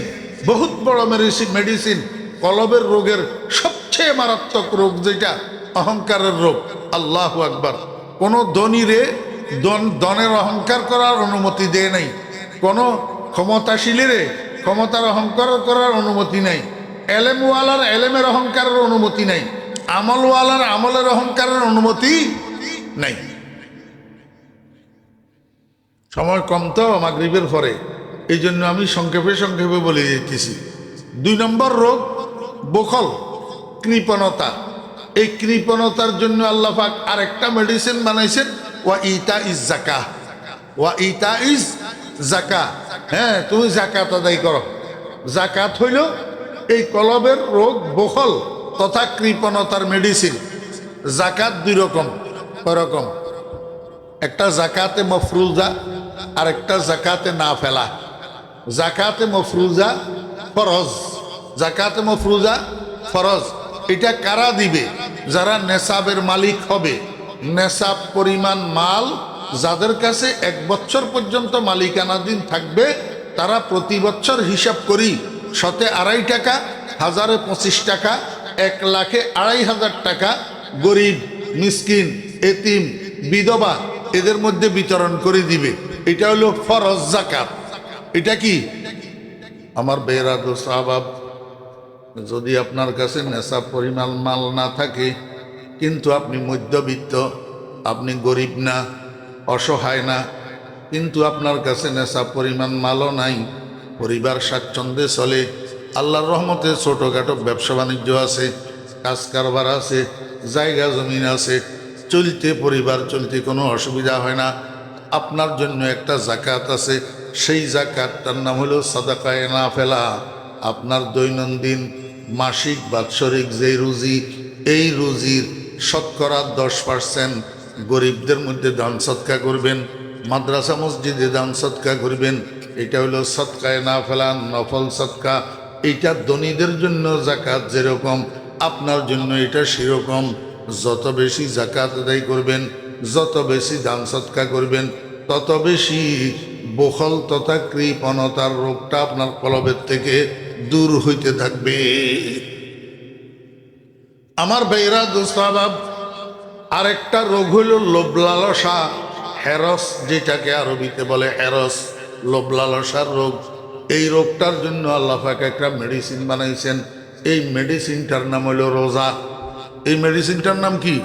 বহুত বড় মেডিসিন। কলবের রোগের সবচেয়ে মারাত্মক রোগ যেটা অহংকারের রোগ। আল্লাহু আকবার। কোন ধনীরে দনের অহংকার করার অনুমতি দেয় নাই, কোনো ক্ষমতাশীলেরে ক্ষমতার অহংকার করার অনুমতি নাই, এলেমওয়ালার এলেমের অহংকারের অনুমতি নাই, আমলওয়ালার আমলের অহংকারের অনুমতি নাই। সময় কম তো মাগরিবের পরে, এই জন্য আমি সংক্ষেপে সংক্ষেপে বলে দিতেছি। 2 নম্বর রোগ বখল, কৃপণতা। এই কৃপণতার জন্য আল্লাহ পাক আরেকটা মেডিসিন বানাইছেন, ওয়া ইতা ইজ জাকাহ, ওয়া ইতা ইজ জাকাহ। হ্যাঁ, তুমি জাকাত আদায় করো। জাকাত হইল এই কলবের রোগ বখল তথা কৃপণতার মেডিসিন। জাকাত 2 রকম। রকম, একটা জাকাতে মফরুজা আর একটা জাকাতে না ফেলা। জাকাতে মফরুজা ফরজ, জাকাতে মফরুজা ফরজ। এটা কারা দিবে? যারা নেশাবের মালিক হবে। নেশাব পরিমাণ মাল যাদের কাছে 1 বছর পর্যন্ত মালিকানাধীন থাকবে, তারা প্রতি বছর হিসাব করি 2.5 টাকা, 1025 টাকা, 1,02,500 টাকা গরিব, মিসকিন, এতিম, বিধবা এদের মধ্যে বিতরণ করে দিবে। এটা হলো ফরজ জাকাত। এটা কি আমার বেরা দোস্ত আহবাব, যদি আপনার কাছে নেশাব পরিমাণ মাল না থাকে, কিন্তু আপনি মধ্যবিত্ত, আপনি গরিব না, অসহায় না, কিন্তু আপনার কাছে নেশাব পরিমাণ মালও নাই, পরিবার স্বাচ্ছন্দ্যে চলে, আল্লাহর রহমতে ছোটোখাটো ব্যবসা বাণিজ্য আছে, কাজ কারবার আছে, জায়গা জমিন আছে, চলতে পরিবার চলতে কোনো অসুবিধা হয় না, আপনার জন্য একটা জাকাত আছে। সেই জাকাতটার নাম হলো সাদাকায়ে নাফেলা। আপনার দৈনন্দিন, মাসিক, বাৎসরিক যে রুজি, এই রুজির 10% গরিবদের মধ্যে দান সৎকা করবেন, মাদ্রাসা মসজিদে দান সৎকা করবেন। এটা হলো সৎকায়ে নাফেলা, নফল সৎকা। এইটা ধনীদের জন্য জাকাত যেরকম, আপনার জন্য এটা সেরকম। যত বেশি জাকাত আদায় করবেন, যত বেশি দান সৎকা করবেন, তত বেশি বখল তথা কৃপণতার রোগটা আপনার কলবের থেকে দূর হইতে থাকবে। আমার ভাইরা দোস্তাবাব, আরেকটা রোগ হইল লোভ লালসা, হেরস, যেটাকে আরবিতে বলে হেরস, লোভ লালসার রোগ। এই রোগটার জন্য আল্লাহ পাক একটা মেডিসিন বানাইছেন। এই মেডিসিনটার নাম হইল রোজা। এই মেডিসিনটার নাম কি?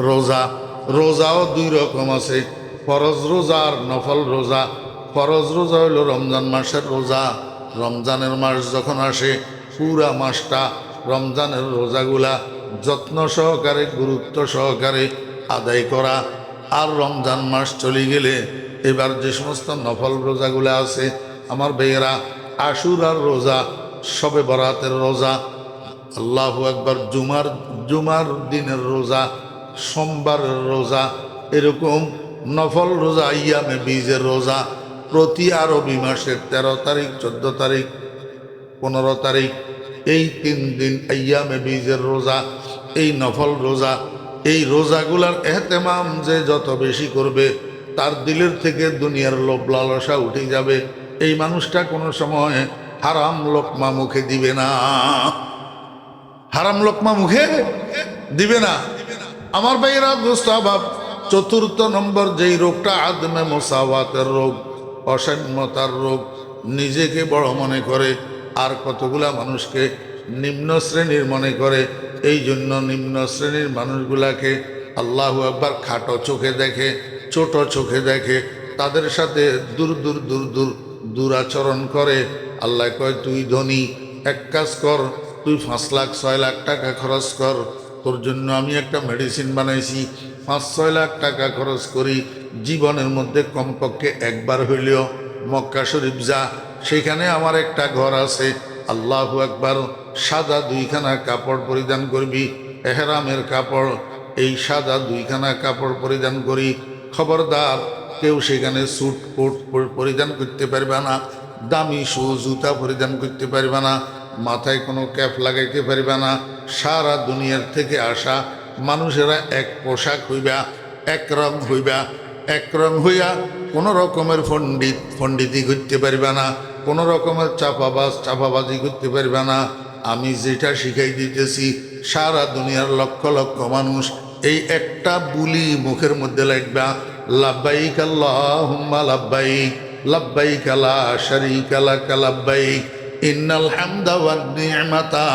রোজা। রোজাও 2 রকম আছে। ফরজ রোজা আর নফল রোজা। ফরজ রোজা হইল রমজান মাসের রোজা। রমজানের মাস যখন আসে পুরা মাসটা রমজানের রোজাগুলা যত্ন সহকারে গুরুত্ব সহকারে আদায় করা। আর রমজান মাস চলে গেলে এবার যে সমস্ত নফল রোজাগুলা আছে আমার ভাইয়েরা, আশুরার রোজা, শবে বরাতের রোজা, আল্লাহু আকবার, জুমার দিনের রোজা, সোমবারের রোজা, এরকম নফল রোজা, আইয়ামে বীজের রোজা, প্রতি আরবি মাসের 13 তারিখ, 14 তারিখ, 15 তারিখ, এই 3 দিন আইয়ামে বীজের রোজা, এই নফল রোজা। এই রোজাগুলার এহতেমাম যে যত বেশি করবে তার দিলের থেকে দুনিয়ার লোভ লালসা উঠে যাবে। এই মানুষটা কোনো সময় হারাম লোকমা মুখে দিবে না, হারাম লোকমা মুখে দিবে না। আমার ভাইয়েরা, দোস্ত আবাব, 4th নম্বর যেই রোগটা আদমে মুসাওয়াতের রোগ, অসাম্যতার রোগ। নিজেকে বড় মনে করে আর কতগুলা মানুষকে নিম্ন শ্রেণীর মনে করে। এই জন্য নিম্ন শ্রেণীর মানুষগুলাকে আল্লাহু আকবার খাটো চোখে দেখে, ছোট চোখে দেখে, তাদের সাথে দুরাচরণ করে। আল্লাহ কয়, তুই ধনী, এক কাজ কর, তুই 5 লাখ 6 লাখ টাকা খরচ কর, তোর জন্য আমি একটা মেডিসিন বানাইছি, 5-6 লাখ টাকা খরচ করি, জীবনের মধ্যে কমপক্ষে একবার হইলেও মক্কা শরীফ যা, সেখানে আমার একটা ঘর আছে। আল্লাহু আকবার, সাদা 2খানা কাপড় পরিধান করবি, এহরামের কাপড়, এই সাদা 2খানা কাপড় পরিধান করি। খবরদার কেউ সেখানে স্যুট কোট পরিধান করতে পারবে না, দামি শু জুতা পরিধান করতে পারবে না, মাথায় কোনো ক্যাপ লাগাইতে পারবে না। সারা দুনিয়ার থেকে আসা মানুষেরা এক পোশাক হইবা, এক রং হইবা, এক রং হইয়া কোনো রকমের পণ্ডিতি করতে পারবে না, কোনো রকমের চাপাবাজি করতে পারবে না। আমি যেটা শিখাই দিতেছি, সারা দুনিয়ার লক্ষ লক্ষ মানুষ এই একটা বুলি মুখের মধ্যে লাগবা, লাব্বাইক আল্লাহুম্মা লাব্বাইক, লাব্বাইক লা শারীকা লাক লাব্বাইক, ইন্নাল হামদা ওয়ান নি'মাতা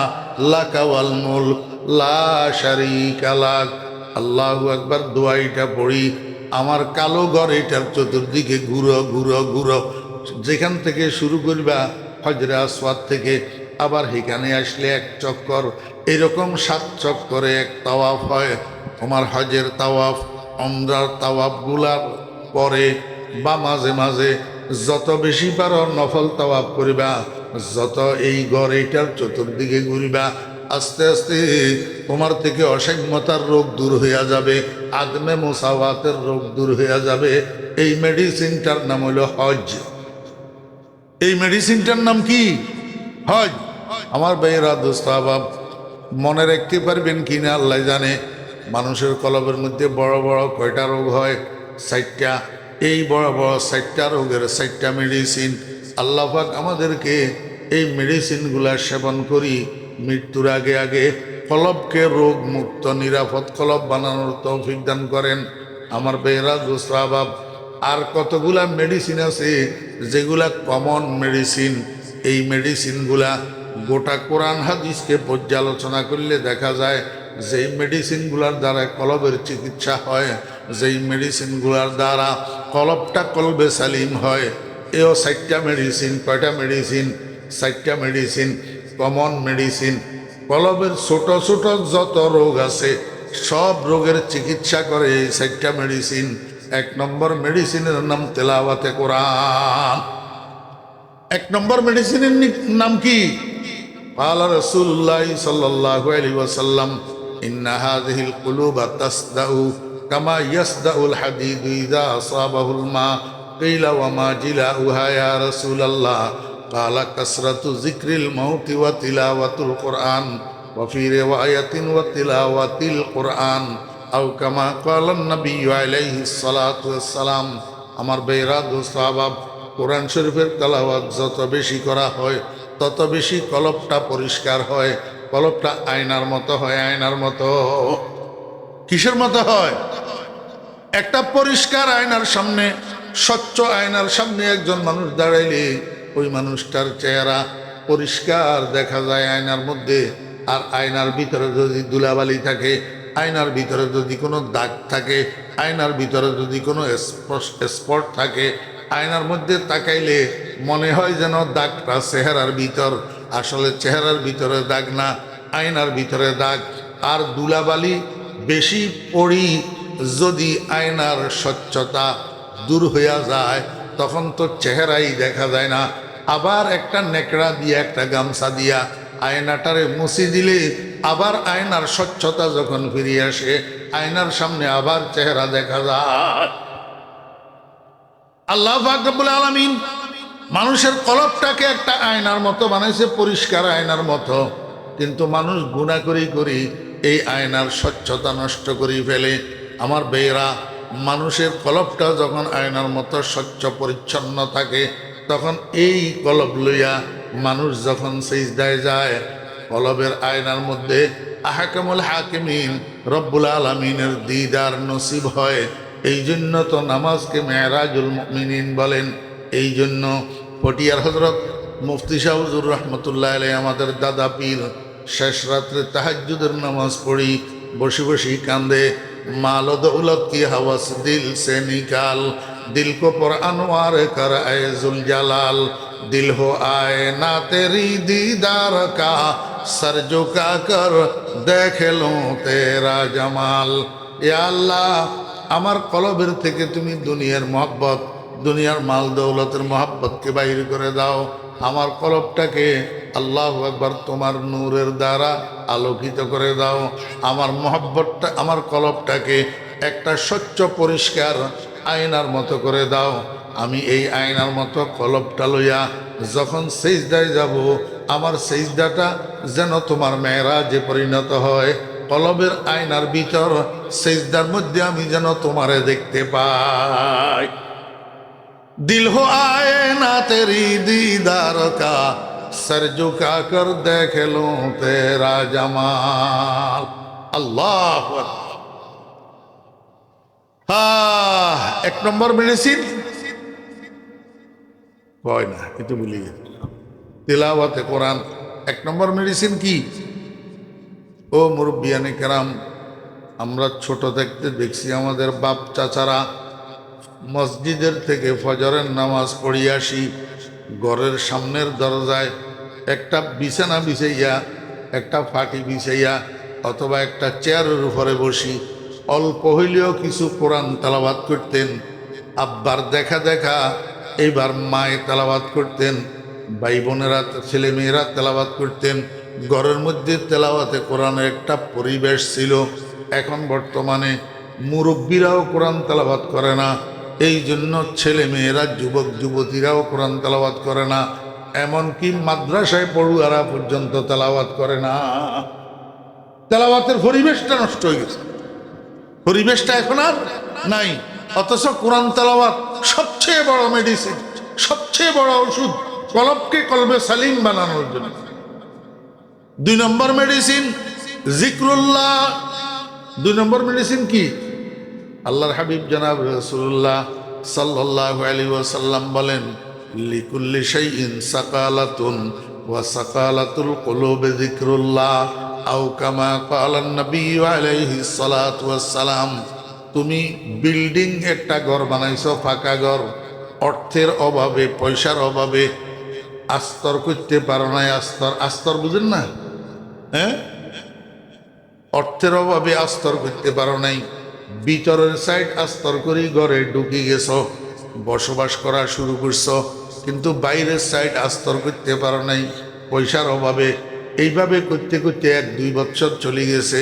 লাকা ওয়াল মুলক লা শারীকা লাক। আল্লাহু আকবার দোয়াইটা পড়ি, আমার কালো ঘর এটার চতুর্দিকে ঘুরো ঘুরো ঘুরো। যেখান থেকে শুরু করবা হজরে আসওয়াদ থেকে, আবার এখানে আসলে 1 চক্কর, এরকম 7 চক্করে এক তাওয়াফ হয়। তোমার হজের তাওয়াফ, উমরার তাওয়াফগুলার পরে বা মাঝে মাঝে যত বেশি পারো নফল তাওয়াফ করিবা, যত এই ঘর এটার চতুর্দিকে ঘুরিবা, আস্তে আস্তে তোমার থেকে অসাম্যতার রোগ দূর হইয়া যাবে, আদমে মুসাওয়াতের রোগ দূর হইয়া যাবে। এই মেডিসিনটার নাম হলো হজ। এই মেডিসিনটার নাম কি? হজ। আমার ভাইয়েরা, দোস্ত আহবাব, মনে রাখতে পারবেন কিনা আল্লাহ জানে। মানুষের কলবের মধ্যে বড় বড় কয়টা রোগ হয়? 4টা। এই বড় বড় 4টা রোগের 4টা মেডিসিন। আল্লাহ পাক আমাদেরকে এই মেডিসিনগুলা সেবন করি মৃত্যুর আগে আগে কলবকে রোগ মুক্ত নিরাপদ কলব বানানোর তৌফিক দান করেন। আমার ভাইয়েরা, দোস্ত আহবাব, আর কতগুলা মেডিসিন আছে যেগুলা কমন মেডিসিন। এই মেডিসিনগুলা গোটা কোরআন হাদিসকে পর্যালোচনা করলে দেখা যায় যেই মেডিসিনগুলার দ্বারা কলবের চিকিৎসা হয়, যেই মেডিসিনগুলার দ্বারা কলবটা কলবে সালিম হয়, এও 4টা মেডিসিন। কয়টা মেডিসিন? 4টা মেডিসিন, কমন মেডিসিন। কলবের ছোট ছোট যত রোগ আছে সব রোগের চিকিৎসা করে এই 4টা মেডিসিন। 1 নম্বর মেডিসিনের নাম তেলাওয়াতে কোরআন। 1 নম্বর মেডিসিনের নাম কি? ক্বালা রাসূলুল্লাহ সাল্লাল্লাহু আলাইহি ওয়াসাল্লাম, ইন্না হাযিহিল কুলুবা তাসদাউ কামা ইয়াসদাউল হাদীদু ইযা আসাবাহুল মা। কিলা ওয়া মা জিলাউহা ইয়া রাসূলাল্লাহ? ক্বালা কাসরাতু যিকরিল মাউতি ওয়া তিলাওয়াতুল কুরআন ওয়া ফি রিওয়ায়াতিন ওয়া তিলাওয়াতিল কুরআন আও কামা ক্বালান নবিয়্যু আলাইহিস সালাতু ওয়াস সালাম। আমার ভাইয়েরা, দোস্ত আহবাব, কোরআন শরীফের তেলাওয়াত যত বেশি করা হয় তত বেশি কলবটা পরিষ্কার হয়, কলবটা আয়নার মতো হয়। আয়নার মতো? কিসের মতো হয়? একটা পরিষ্কার আয়নার সামনে, স্বচ্ছ আয়নার সামনে একজন মানুষ দাঁড়াইলে ওই মানুষটার চেহারা পরিষ্কার দেখা যায় আয়নার মধ্যে। আর আয়নার ভিতরে যদি ধুলাবালি থাকে, আয়নার ভিতরে যদি কোনো দাগ থাকে, আয়নার ভিতরে যদি কোনো স্পট থাকে, আয়নার মধ্যে তাকাইলে মনে হয় যেন দাগটা চেহারার ভিতর, আসলে চেহারার ভিতরে দাগ না, আয়নার ভিতরে দাগ। আর ধুলাবালি বেশি পড়ি যদি আয়নার স্বচ্ছতা দূর হইয়া যায়, তখন তো চেহারাই দেখা যায় না। আবার একটা নেকড়া দিয়া, একটা গামছা দিয়া আয়নাটারে মুছি দিলে আবার আয়নার স্বচ্ছতা যখন ফিরিয়ে আসে, আয়নার সামনে আবার চেহারা দেখা যায়। আল্লাহ পাক রব্বুল আলামিন মানুষের কলবটাকে একটা আয়নার মতো বানাইছে, পরিষ্কার আয়নার মতো। কিন্তু মানুষ গুনাহ করি এই আয়নার স্বচ্ছতা নষ্ট করে ফেলে। আমার বেয়েরা, মানুষের কলবটা যখন আয়নার মতো স্বচ্ছ পরিচ্ছন্ন থাকে, তখন এই কলব লইয়া মানুষ যখন সিজদায় যায়, কলবের আয়নার মধ্যে আহকামুল হাকিমিন রব্বুল আলামিনের দিদার নসিব হয়। এই জন্য তো নামাজকে মেরাজুল মুমিনিন বলেন। এই জন্য পটিয়ার হযরত মুফতি শাহ হুজুর রহমতুল্লাহ আলাইহি আমাদের দাদা পীর শেষ রাত্রে তাহাজ্জুদের নামাজ পড়ি বসে বসে কান্দে, মাল দৌলত কি হওয়াস দিল সে নিকাল, दिल को पर अनवार कर ऐ जुल जलाल, दिल हो आए ना तेरी दीदार का, सर झुका कर देख लूं तेरा जमाल। या अल्लाह, আমার কলবের থেকে তুমি দুনিয়ার মহব্বত, দুনিয়ার মাল দৌলতের মহব্বতকে বাইর করে দাও। আমার কলবটাকে আল্লাহু আকবার তোমার নূরের দ্বারা আলোকিত করে দাও। আমার মহব্বতটা, আমার কলবটাকে একটা স্বচ্ছ পরিষ্কার আয়নার মতো করে দাও। আমি এই আয়নার মতো কলবটা লইয়া যখন সিজদায় যাব, আমার সিজদাটা যেন তোমার মেরাজে পরিণত হয়। কলবের আয়নার ভিতর সিজদার মধ্যে আমি যেন তোমারে দেখতে পাই। দিল হো আয়ে না তেরি দীদার কা, সর ঝুকা কর দেখ লूं তেরা জামাল। আল্লাহু আকবার। এক নম্বর মেডিসিন হয় না, কিন্তু ভুলে গেছি, তিলাওয়াতে কোরআন। এক নম্বর মেডিসিন কি? ও মুরব্বিয়ানে কেরাম, আমরা ছোট থাকতে দেখছি আমাদের বাপ চাচারা মসজিদের থেকে ফজরের নামাজ পড়িয়ে আসি, ঘরের সামনের দরজায় একটা বিছানা বিছাইয়া, একটা ফাটি বিছাইয়া অথবা একটা চেয়ারের উপরে বসি অল্প হইলেও কিছু কোরআন তেলাওয়াত করতেন। আব্বার দেখা দেখা এইবার মায়ে তেলাওয়াত করতেন, ভাই বোনেরা, ছেলে মেয়েরা তেলাওয়াত করতেন। ঘরের মধ্যে তেলাওয়াতে কোরআনের একটা পরিবেশ ছিল। এখন বর্তমানে মুরব্বীরাও কোরআন তেলাওয়াত করে না, এই জন্য ছেলে মেয়েরা, যুবক যুবতীরাও কোরআন তেলাওয়াত করে না, এমনকি মাদ্রাসায় পড়ুয়ারা পর্যন্ত তেলাওয়াত করে না। তেলাওয়াতের পরিবেশটা নষ্ট হয়ে গেছে, পরিবেশটা এখন আর নাই। অথচ কোরআন তেলাওয়াত সবচেয়ে বড় মেডিসিন, সবচেয়ে বড় ওষুধ কলবকে কলবে সালিম বানানোর জন্য। 2 নম্বর মেডিসিন জিক্রুল্লাহ। 2 নম্বর মেডিসিন কি? আল্লাহর হাবিব জনাব রাসূলুল্লাহ সাল্লাল্লাহু আলাইহি ওয়াসাল্লাম বলেন, লিকুল্লি শাইইন সাকালাতুন ওয়া সাকালাতুল কুলুবি যিকরুল্লাহ, আও কামা ক্বালান নবী আলাইহিস সালাতু ওয়াস সালাম। তুমি বিল্ডিং একটা ঘর বানাইছো, ফাঁকা ঘর, অর্থের অভাবে, পয়সার অভাবে আস্তর করতে পারো নাই। আস্তর, আস্তর বুঝেন না? হ্যাঁ, অর্থের অভাবে আস্তর করতে পারো নাই। ভিতরের সাইড আস্তর করি ঘরে ঢুকে গেছো, বসবাস করা শুরু করছো, কিন্তু বাইরের সাইড আস্তর করতে পারো নাই পয়সার অভাবে। এইভাবে করতে করতে 1-2 বছর চলে গেছে।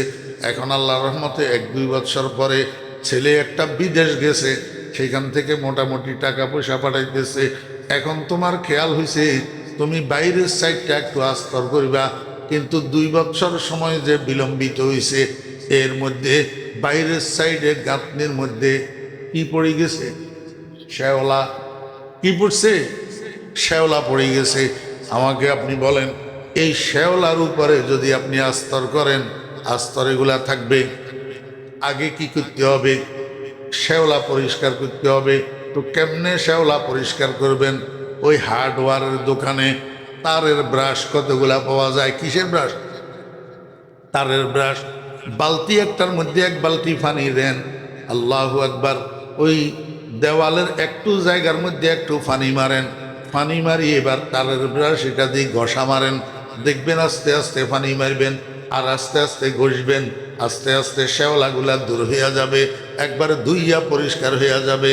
এখন আল্লাহর রহমতে 1-2 বছর পরে ছেলে একটা বিদেশ গেছে, সেখান থেকে মোটামুটি টাকা পয়সা পাঠাইতেছে। এখন তোমার খেয়াল হয়েছে তুমি বাইরের সাইডটা একটু আস্তর করিবা, কিন্তু 2 বছর সময় যে বিলম্বিত হয়েছে, এর মধ্যে বাইরের সাইডে গাঁথনির মধ্যে কি পড়ে গেছে? শ্যাওলা। কি পড়ছে? শ্যাওলা পড়ে গেছে। আমাকে আপনি বলেন, এই শ্যাওলার উপরে যদি আপনি আস্তর করেন, আস্তর এগুলা থাকবে। আগে কি করতে হবে? শ্যাওলা পরিষ্কার করতে হবে। তো কেমনে শ্যাওলা পরিষ্কার করবেন? ওই হার্ডওয়্যারের দোকানে তারের ব্রাশ কতগুলা পাওয়া যায়। কিসের ব্রাশ? তারের ব্রাশ। বালতি একটার মধ্যে 1 বালতি পানি দেন, আল্লাহু আকবার। ওই দেওয়ালের একটু জায়গার মধ্যে একটু পানি মারেন, পানি মারি এবার তারের ব্রাশ এটা দিয়ে ঘষা মারেন, দেখবেন আস্তে আস্তে পানি মারবেন আর আস্তে আস্তে ঘষবেন, আস্তে আস্তে শ্যাওলাগুলা দূর হইয়া যাবে, একবারে ধুইয়া পরিষ্কার হইয়া যাবে।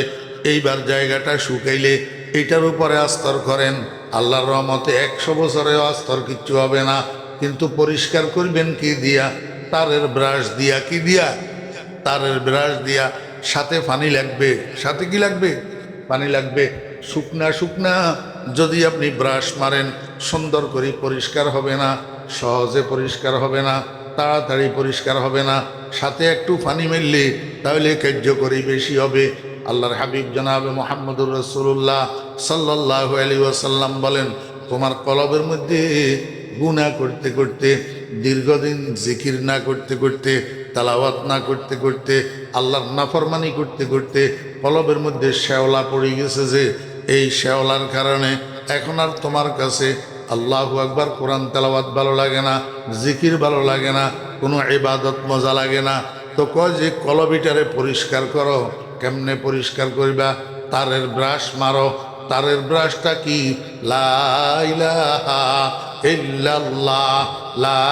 এইবার জায়গাটা শুকাইলে এটার উপরে আস্তর করেন, আল্লাহর রহমতে 100 বছরেও আস্তর কিচ্ছু হবে না। কিন্তু পরিষ্কার করবেন কি দিয়া? তারের ব্রাশ দিয়া। কি দিয়া? তারের ব্রাশ দিয়া। সাথে পানি লাগবে। সাথে কি লাগবে? পানি লাগবে। শুকনা শুকনা যদি আপনি ব্রাশ মারেন সুন্দর করে পরিষ্কার হবে না, সহজে পরিষ্কার হবে না, তাড়াতাড়ি পরিষ্কার হবে না। সাথে একটু পানি মেললে তাহলে কার্যকরী বেশি হবে। আল্লাহর হাবিব জনাবে মুহাম্মদুর রাসূলুল্লাহ সাল্লাল্লাহু আলাইহি ওয়াসাল্লাম বলেন, তোমার কলবের মধ্যে গুনাহ করতে করতে, দীর্ঘদিন জিকির না করতে করতে, তালাওয়াত না করতে করতে, আল্লাহর নাফরমানি করতে করতে কলবের মধ্যে শ্যাওলা পড়ে গেছে, যে এই শ্যাওলার কারণে এখন আর তোমার কাছে আল্লাহু আকবার কোরআন তেলাওয়াত ভালো লাগে না, জিকির ভালো লাগে না, কোনো ইবাদত মজা লাগে না। তো কয় যে কলবিটারে পরিষ্কার করো। কেমনে পরিষ্কার করিবা? তারের ব্রাশ মারো। তারের ব্রাশটা কি? লা ইলাহা ইল্লাল্লাহ, লা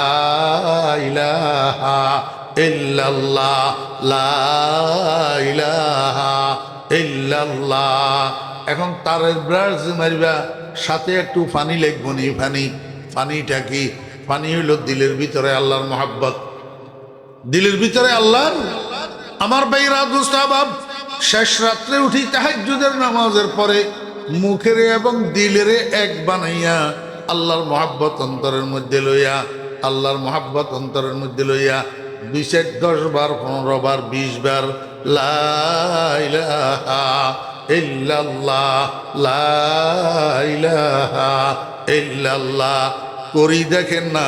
ইলাহা ইল্লাল্লাহ, লা ইলাহা ইল্লাল্লাহ। এখন তারের ব্রাশ মারিবা, সাথে একটু পানি লাগবো নি। পানিটা কি? পানি হইল দিলের ভিতরে আল্লাহর মহাব্বত, দিলের ভিতরে আল্লাহর। আমার ভাইরা দুস্তাবাব, শেষ রাত্রে উঠি তাহাজ্জুদের নামাজের পরে মুখেরে এবং দিলেরে এক বানাইয়া আল্লাহর মহাব্বত অন্তরের মধ্যে লইয়া, আল্লাহর মহাব্বত অন্তরের মধ্যে লইয়া 2 7 10 বার 15 বার 20 বার লা ইলাহা ইল্লাল্লাহ, লা ইলাহা ইল্লাল্লাহ করি। দেখেন না,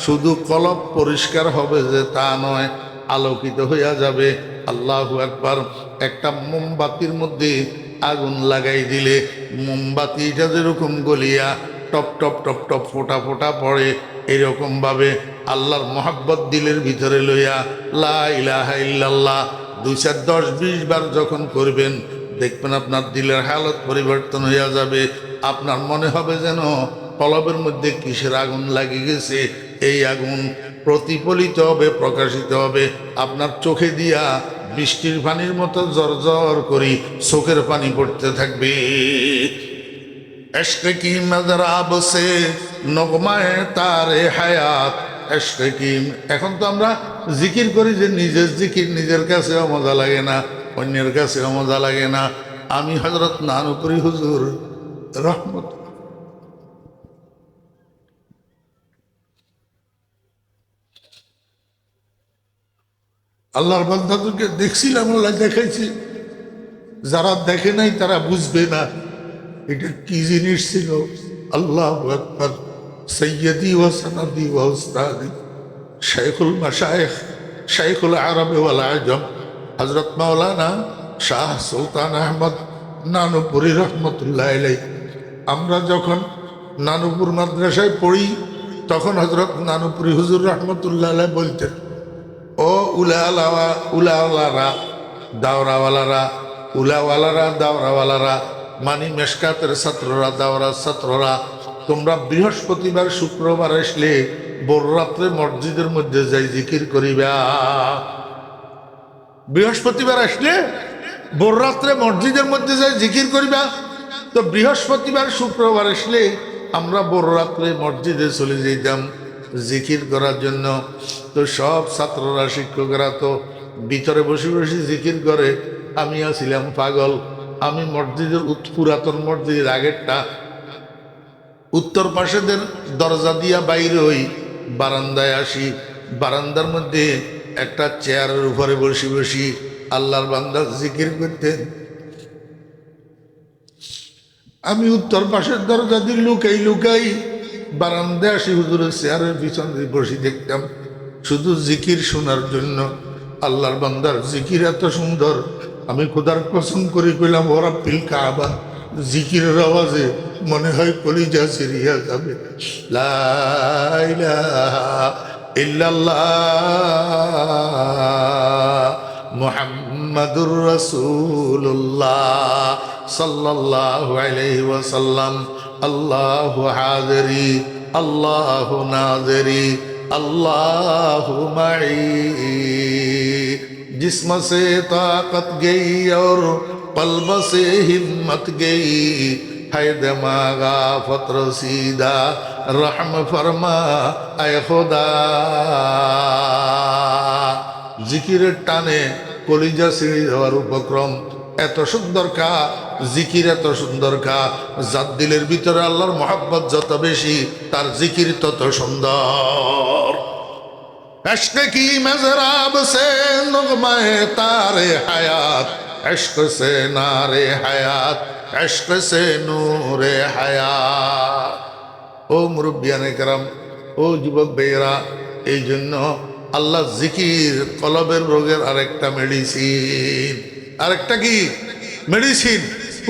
শুধু কলব পরিষ্কার হবে যে তা নয়, আলোকিত হইয়া যাবে। আল্লাহু আকবার। একটা মোমবাতির মধ্যে আগুন লাগাই দিলে মোমবাতিটা যেরকম গলিয়া টপ টপ টপ টপ ফোটা ফোটা পড়ে, এরকম ভাবে আল্লাহর মহাব্বত দিলের ভিতরে লইয়া লা ইলাহা ইল্লাল্লাহ 2 4 10 20 বার যখন করবেন, দেখবেন আপনার দিলের হালত পরিবর্তন হইয়া যাবে। আপনার মনে হবে যেন কলবের মধ্যে কিসের আগুন লাগিয়ে গেছে। এই আগুন প্রতিফলিত হবে, প্রকাশিত হবে আপনার চোখে দিয়া, বৃষ্টির পানির মতো জর্জর করি চোখের পানি পড়তে থাকবে। ইশক কি মজরাব সে নগমায়ে তারে হায়াত, ইশক কি। এখন তো আমরা জিকির করি যে নিজের জিকির নিজের কাছেও মজা লাগে না, অন্যের কাছেও মজা লাগে না। আমি হযরত নানুপুরি হুজুর রহমত আল্লাহর বান্দাদেরকে দেখছিলাম, আল্লাহ দেখাইছি। যারা দেখে নাই তারা বুঝবে না এটা কি জিনিস ছিল। আল্লাহু আকবার। সৈয়দি ওয়া সনদি ওয়া উস্তাদি শাইখুল মাশায়েখ, শাইখুল আরব ওয়াল আজম, হযরত মাওলানা শাহ সুলতান আহমদ নানুপুরি রহমতুল্লাহ আলাইহি। আমরা যখন নানুপুর মাদ্রাসায় পড়ি তখন হযরত নানুপুরি হুজুর রহমতুল্লাহ আলাইহি বলতেন, ও উলাওয়ালারা, দাওরাওয়ালারা, উলাওয়ালারা, দাওরাওয়ালারা, মানি মেশকাতের ছাত্ররা, দাওরার ছাত্ররা, তোমরা বৃহস্পতিবার শুক্রবার আসলে ভোর রাত্রে মসজিদের মধ্যে যাই জিকির করিবা। বৃহস্পতিবার আসলে ভোর রাত্রে মসজিদের মধ্যে যাই জিকির করিবা। তো বৃহস্পতিবার শুক্রবার আসলে আমরা ভোর রাত্রে মসজিদে চলে যেতাম জিকির করার জন্য। তো সব ছাত্ররা, শিক্ষকরা তো ভিতরে বসে বসে জিকির করে, আমি আছিলাম পাগল। আমি মসজিদের পুরাতন মসজিদের আগেরটা উত্তর পাশেদের দরজা দিয়া বাইরে হই, বারান্দায় আসি। বারান্দার মধ্যে একটা চেয়ারের উপরে বসে বসি আল্লাহর বান্দা জিকির করতেন। আমি উত্তর পাশের দরজা দিয়ে লুকাই লুকাই বারান্দায় আসি, হুজুরের চেয়ারের পিছন দিয়ে বসে দেখতাম শুধু জিকির শোনার জন্য। আল্লাহর বান্দার জিকির এত সুন্দর, আমি খোদার কসম করে কইলাম ওরা পিল কাবা জিকিরের আওয়াজে মনে হয় কলিজা সিরিয়া যাবে। লা ইলাহা ইল্লাল্লাহ মুহাম্মাদুর রাসূলুল্লাহ সাল্লাল্লাহু আলাইহি ওয়াসাল্লাম। আল্লাহু হাযিরি আল্লাহু নাযিরি अल्लाहु मई। जिस्म से ताकत गई और कल्ब से हिम्मत गई, है दिमागा फतर सीधा रहम फरमा ऐ खुदा। जिकिरेर टाने कलिजा ছিঁড়ে দেওয়ার উপক্রম। এত সুন্দর কা জিকির, এত সুন্দর কা যার দিলের ভিতরে আল্লাহর মহব্বত যত বেশি তার জিকির তত সুন্দর। इश्क की मज़राब से नुग़मे तारे हयात, इश्क से नारे हयात, इश्क से नूरे हयात। ও মুরব্বিয়ানে কেরাম, ও যুবক ভাইয়েরা, এই জন্য আল্লাহ জিকির কলবের রোগের আরেকটা মেডিসিন। আরেকটা কি মেডিসিন?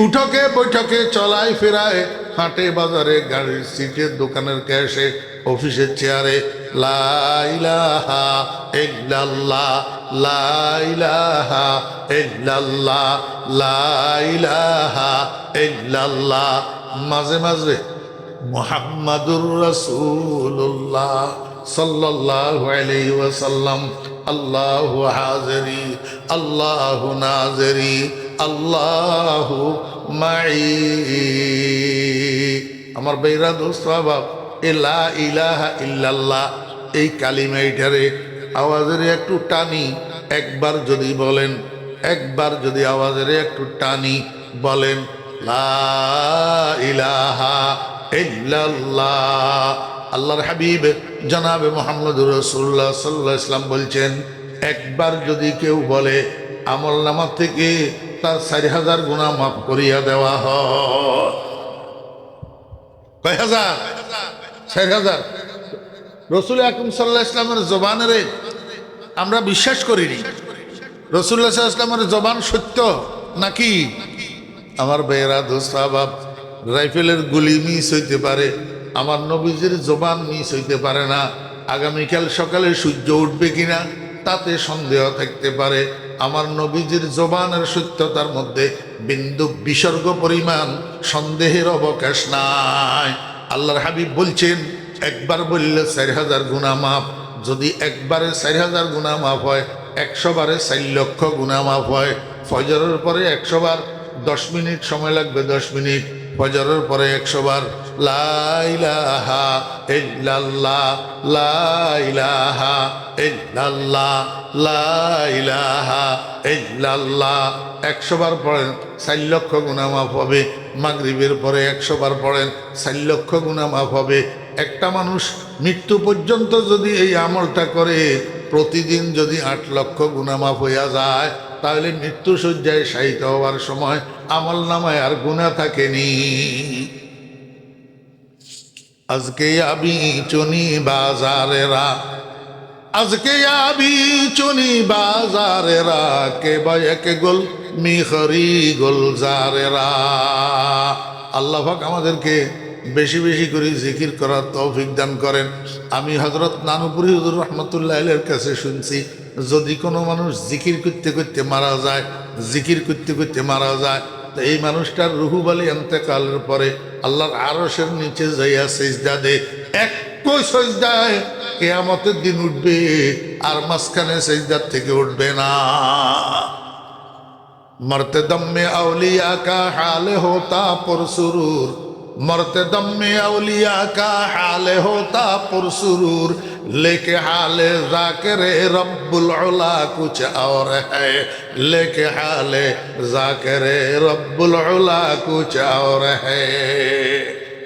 উঠকে বৈঠকে, চলায় ফেরায়, হাটে বাজারে, গাড়ির সিটে, দোকানের ক্যাশে, অফিসের চেয়ারে লা ইলাহা ইল্লাল্লাহ, লা ইলাহা ইল্লাল্লাহ, লা ইলাহা ইল্লাল্লাহ। মাঝে মাঝে মুহাম্মাদুর রাসূলুল্লাহ সাল্লাল্লাহু আলাইহি ওয়াসাল্লাম। আল্লাহু হাযিরি আল্লাহু নাযিরি আল্লাহু মাই। আমার বেরা দোস্ত বাপ, লা ইলাহা ইল্লাল্লাহ এই কালিমা এইটারে আওয়াজের একটু টানি একবার যদি বলেন, একবার যদি আওয়াজের একটু টানি বলেন লা ইলাহা ইল্লাল্লাহ। আল্লাহর হাবিব জনাবে মুহাম্মদুর রাসূলুল্লাহ সাল্লাল্লাহু আলাইহি ওয়াসাল্লাম বলছেন, একবার যদি কেউ বলে আমল নামা থেকে তার 4000 গুনাহ মাফ করিয়া দেওয়া হয়। কয় হাজার? 4000। রসুল আকরাম সাল্লাল্লাহু আলাইহি ওয়াসাল্লামের জবানের আমরা বিশ্বাস করিনি। রাসূলুল্লাহ সাল্লাল্লাহু আলাইহি ওয়াসাল্লামের জবান সত্য নাকি? আমার ভাইয়েরা দোস্ত আহবাব, রাইফেলের গুলি মিস হইতে পারে, আমার নবীজির জবান মিস হইতে পারে না। আগামীকাল সকালে সূর্য উঠবে কিনা তাতে সন্দেহ থাকতে পারে। আমার নবীজির জবানের সত্যতার মধ্যে বিন্দু বিসর্গ পরিমাণ সন্দেহের অবকাশ নাই। আল্লাহর হাবিব বলছেন, একবার বললে 4000 গুনাহ মাফ। যদি একবারে 4000 গুনাহ মাফ হয়, 100 বারে 4 লক্ষ গুনাহ মাফ হয়। ফজরের পরে 100 বার 10 মিনিট সময় লাগবে, 10 মিনিট। ফজরের পরে 100 বার লা ইলাহা ইল্লাল্লাহ, লা ইলাহা ইল্লাল্লাহ, লা ইলাহা ইল্লাল্লাহ 100 বার পড়েন, 4 লক্ষ গুনাহ মাফ হবে। মাগরিবের পরে 100 বার পড়েন, 4 লক্ষ গুনাহ মাফ হবে। একটা মানুষ মৃত্যু পর্যন্ত যদি এই আমলটা করে, প্রতিদিন যদি 8 লক্ষ গুনাহ মাফ হইয়া যায়, তাহলে মৃত্যু শয্যায় শায়িত হওয়ার সময় আমল নামায় আর গুনাহ থাকেনি। আজকে আবি চুনি বাজারেরা, আজকে আবি চুনি বাজারেরা, কে বায়ক গোল মিখরি গুলজারেরা। আল্লাহ পাক আমাদেরকে বেশি বেশি করে জিকির করার তৌফিক দান করেন। আমি হযরত নানুপুরি হুজুর রাহমাতুল্লাহ আলাইহির কাছে শুনছি, যদি কোনো মানুষ জিকির করতে করতে মারা যায়, জিকির করতে করতে মারা যায়, তো এই মানুষটার রুহু বালি ইন্তেকালের পরে আল্লাহর আরশের নিচে যাইয়া সিজদা দে। একই সিজদায় কিয়ামতের দিন উঠবে, আর মাঝখানে সিজদার থেকে উঠবে না। मरते दम में औलिया का हाल होता पुरसुरूर, मरते दम में औलिया का हाल होता पुरसुरूर, लेके हाल जाकिर रब्बुल उला कुछ और है, लेके हाल जाकिर रब्बुल उला कुछ और है।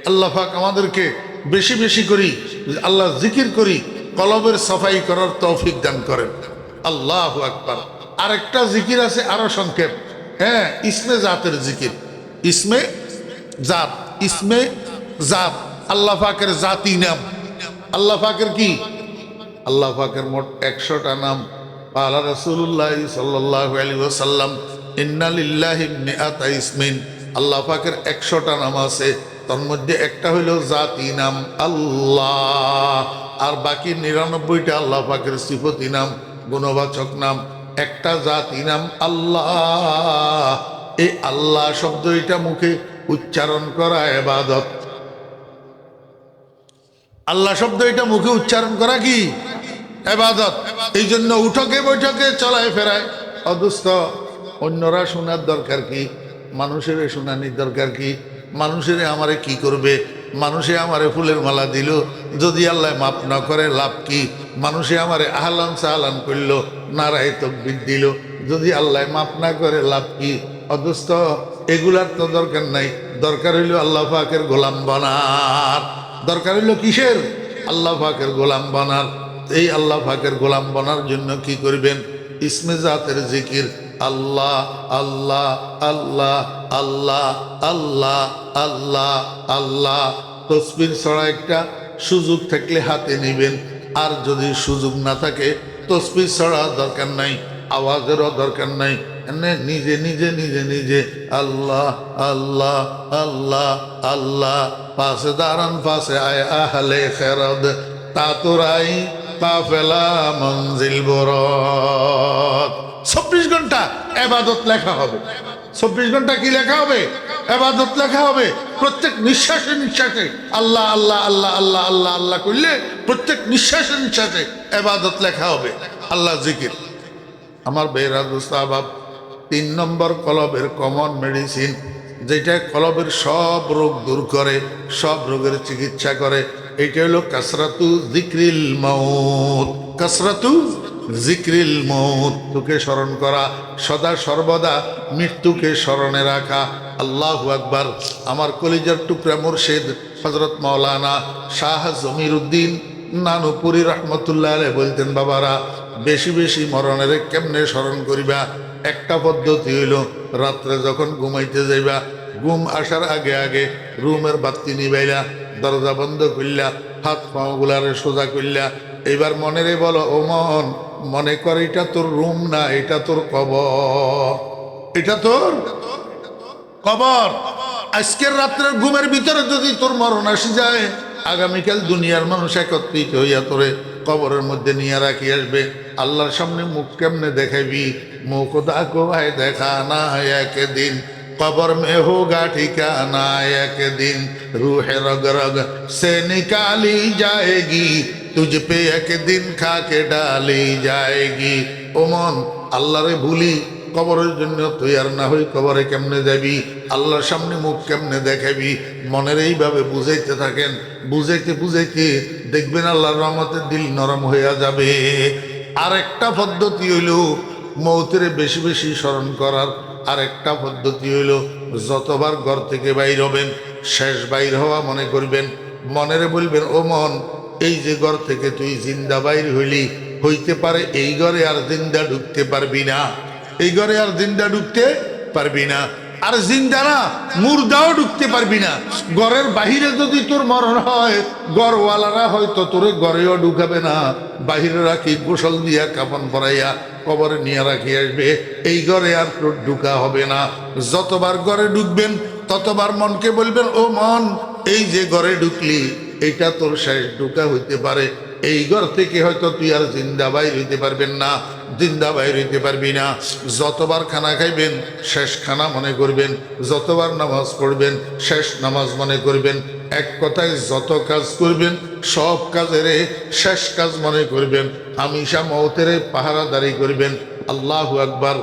আল্লাহ পাক আমাদেরকে বেশি বেশি করি আল্লাহ জিকির করি, কলবের সাফাই করার তৌফিক দান করেন। আল্লাহু আকবার। আরেকটা জিকির আছে আরো সংক্ষেপ, হ্যাঁ, ইসমে জাতের জিকির। ইসমে জাত, ইসমে জাত আল্লাহ পাকের জাতি নাম। আল্লাহ পাকের কি? আল্লাহ পাকের মোট 100টা নাম। আলা রাসূলুল্লাহ সাল্লাল্লাহু আলাইহি ওয়াসাল্লাম, ইন্না লিল্লাহি মিআতা ইসমিন। আল্লাহ পাকের 100টা নাম আছে, তার মধ্যে একটা হইল জাতি নাম আল্লাহ, আর বাকি 99টা আল্লাহ পাকের সিফতি নাম, গুণবাচক নাম। একটা জাতি নাম আল্লাহ। এই আল্লাহ শব্দ এটা মুখে উচ্চারণ করা ইবাদত। আল্লাহ শব্দ এটা মুখে উচ্চারণ করা কি ইবাদত। এই জন্য উঠকে বৈঠকে চলায় ফেরায় অদুস্থ অন্যরা শোনার দরকার কি, মানুষের শোনানির দরকার কি? মানুষের আমারে কি করবে? মানুষে আমারে ফুলের মালা দিল, যদি আল্লাহ মাফ না করে লাভ কি? মানুষে আমারে আহলান সাহলান করল, নারায় তাকবীর দিল, যদি আল্লাহ মাফ না করে লাভ কি? অদুস্থ এগুলার তো দরকার নাই। দরকার হইল আল্লাহ পাকের গোলাম বানার। দরকার হইল কিসের? আল্লাহ পাকের গোলাম বানার। এই আল্লাহ পাকের গোলাম বানার জন্য কি করবেন? ইসমে জাতের জিকির, আল্লাহ আল্লাহ আল্লাহ আল্লাহ আল্লাহ আল্লাহ আল্লাহ। তসবির ছড়া একটা সুযোগ থাকলে হাতে নেবেন, আর যদি সুযোগ না থাকে তসবির ছড়া দরকার নাই, আওয়াজেরও দরকার নাই। নিজে নিজে নিজে নিজে আল্লাহ আল্লাহ আল্লাহ আল্লাহ। পাশে দাঁড়ান, পাশে আয় আহলে খেরদ, তা তোরাই কাফেলা মঞ্জিল বরত। 24 ঘন্টা ইবাদত লেখা হবে। 24 ঘন্টা কি লেখা হবে? ইবাদত লেখা হবে। প্রত্যেক নিঃশ্বাসে নিঃশ্বাসে আল্লাহ আল্লাহ আল্লাহ আল্লাহ আল্লাহ আল্লাহ করলে প্রত্যেক নিঃশ্বাসে নিঃশ্বাসে ইবাদত লেখা হবে, আল্লাহ জিকির। আমার বেরা দুস্তাবাব 3 নম্বর কলবের কমন মেডিসিন, যেটা কলবের সব রোগ দূর করে, সব রোগের চিকিৎসা করে, এইটা হলো কাসরাতু যিকরিল মাউত। কাসরাতু যিকরিল মাউত, তোকে স্মরণ করা, সদা সর্বদা মৃত্যুকে স্মরণে রাখা। আল্লাহু আকবার। আমার কলিজার টুকরা মুর্শিদ হযরত মাওলানা শাহ জমিরুদ্দিন নানুপুরি রহমতুল্লাহ আলাইহি বলতেন, বাবারা বেশি বেশি মরণের কেমনে স্মরণ করিবা? একটা পদ্ধতি হইল, রাত্রে যখন ঘুমাইতে যাইবা, ঘুম আসার আগে আগে রুমের বাতি নিবাইলা, দরজা বন্ধ করলা, হাত পাগুলারে সোজা করলা, এইবার মনেরে বলো, ও মন, মনে কর এটা তোর রুম না, এটা তোর কবর, এটা তোর কবর। আজকের রাত্রের ঘুমের ভিতরে যদি তোর মরণ আসি যায়, আগামীকাল দুনিয়ার মানুষ একত্রিত হইয়া তোরে কবরের মধ্যে নিয়ে রাখি আসবে। আল্লাহর সামনে মুখ কেমনে দেখাবি? মুখ দাকো ভাই দেখা না একদিন, কবর মে হোগা ঠিকানা একদিন, রূহে রগ রগ সে নিকালি যাएगी, তুঝ পে একদিন খাকে ডালি যাएगी। ও মন, আল্লাহরে ভুলি কবরের জন্য তৈয়ার না হই, কবরে কেমনে যাবি? আল্লাহর সামনে মুখ কেমনে দেখাবি? মনের এইভাবে বুঝাইতে থাকেন, বুঝাইতে বুঝাইতে দেখবেন আল্লাহর রহমতের দিল নরম হইয়া যাবে। আর একটা পদ্ধতি হইল মৌতের বেশি বেশি স্মরণ করার। আর একটা পদ্ধতি হইল, যতবার ঘর থেকে বাইর হবেন, শেষ বাইর হওয়া মনে করবেন, মনেরে বলবেন, ও মন, এই যে ঘর থেকে তুই জিন্দা বাইর হইলি, হইতে পারে এই ঘরে আর জিন্দা ঢুকতে পারবি না, এই ঘরে আর জিন্দা ঢুকতে পারবি না, আর জিন্দা না মুর্দাও ঢুকতে পারবি না। ঘরের বাহিরে যদি তোর মরণ হয়, ঘরওয়ালারা হয়তো তোরে ঘরেও ঢুকাবে না, বাহিরে রাখি গোসল দিয়া কাফন পরাইয়া কবরে নিয়ে রাখি আসবে, এই ঘরে আর তোর ঢুকা হবে না। যতবার ঘরে ঢুকবেন ততবার মনকে বলবেন, ও মন, এই যে ঘরে ঢুকলি, এইটা তোর শেষ ঢুকা হইতে পারে, এই ঘর থেকে হয়তো তুই আর জিন্দা বাইর হইতে পারবেন না, জিন্দা বাইর হইতে পারবি না। যতবার খানা খাইবেন শেষ খানা মনে করবেন, যতবার নামাজ পড়বেন শেষ নামাজ মনে করবেন। এক কথায় যত কাজ করবেন সব কাজের শেষ কাজ মনে করবেন। হামেশা মওতের পাহারাদারি করবেন। আল্লাহু আকবার।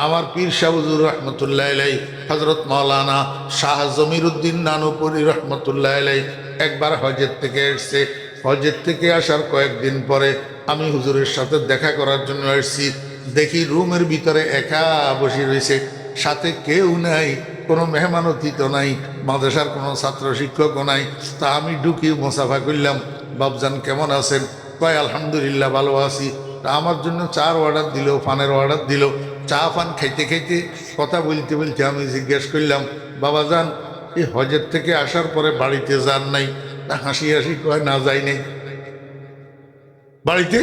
আমার পীর শাহ হুজুর রহমতুল্লাহ আলাইহি, হযরত মাওলানা শাহ জমিরুদ্দিন নানুপুরি রহমতুল্লাহ আলাইহি একবার হজের থেকে এসছে। হজের থেকে আসার কয়েকদিন পরে আমি হুজুরের সাথে দেখা করার জন্য এসেছি। দেখি রুমের ভিতরে একা বসে রয়েছে, সাথে কেউ নাই, কোনো মেহমান অতিথি নাই, মাদ্রাসার কোনো ছাত্র শিক্ষকও নাই। তা আমি ঢুকি মোসাফা করলাম, বাবজান কেমন আছেন? কয় আলহামদুলিল্লাহ ভালো আছি। তা আমার জন্য চার অর্ডার দিল, ফানের অর্ডার দিল। চা ফান খাইতে খাইতে কথা বলতে বলতে আমি জিজ্ঞেস করলাম, বাবাজান এই হজের থেকে আসার পরে বাড়িতে যান নাই? তা হাসি হাসি কয়, না যাই নাই, বাড়িতে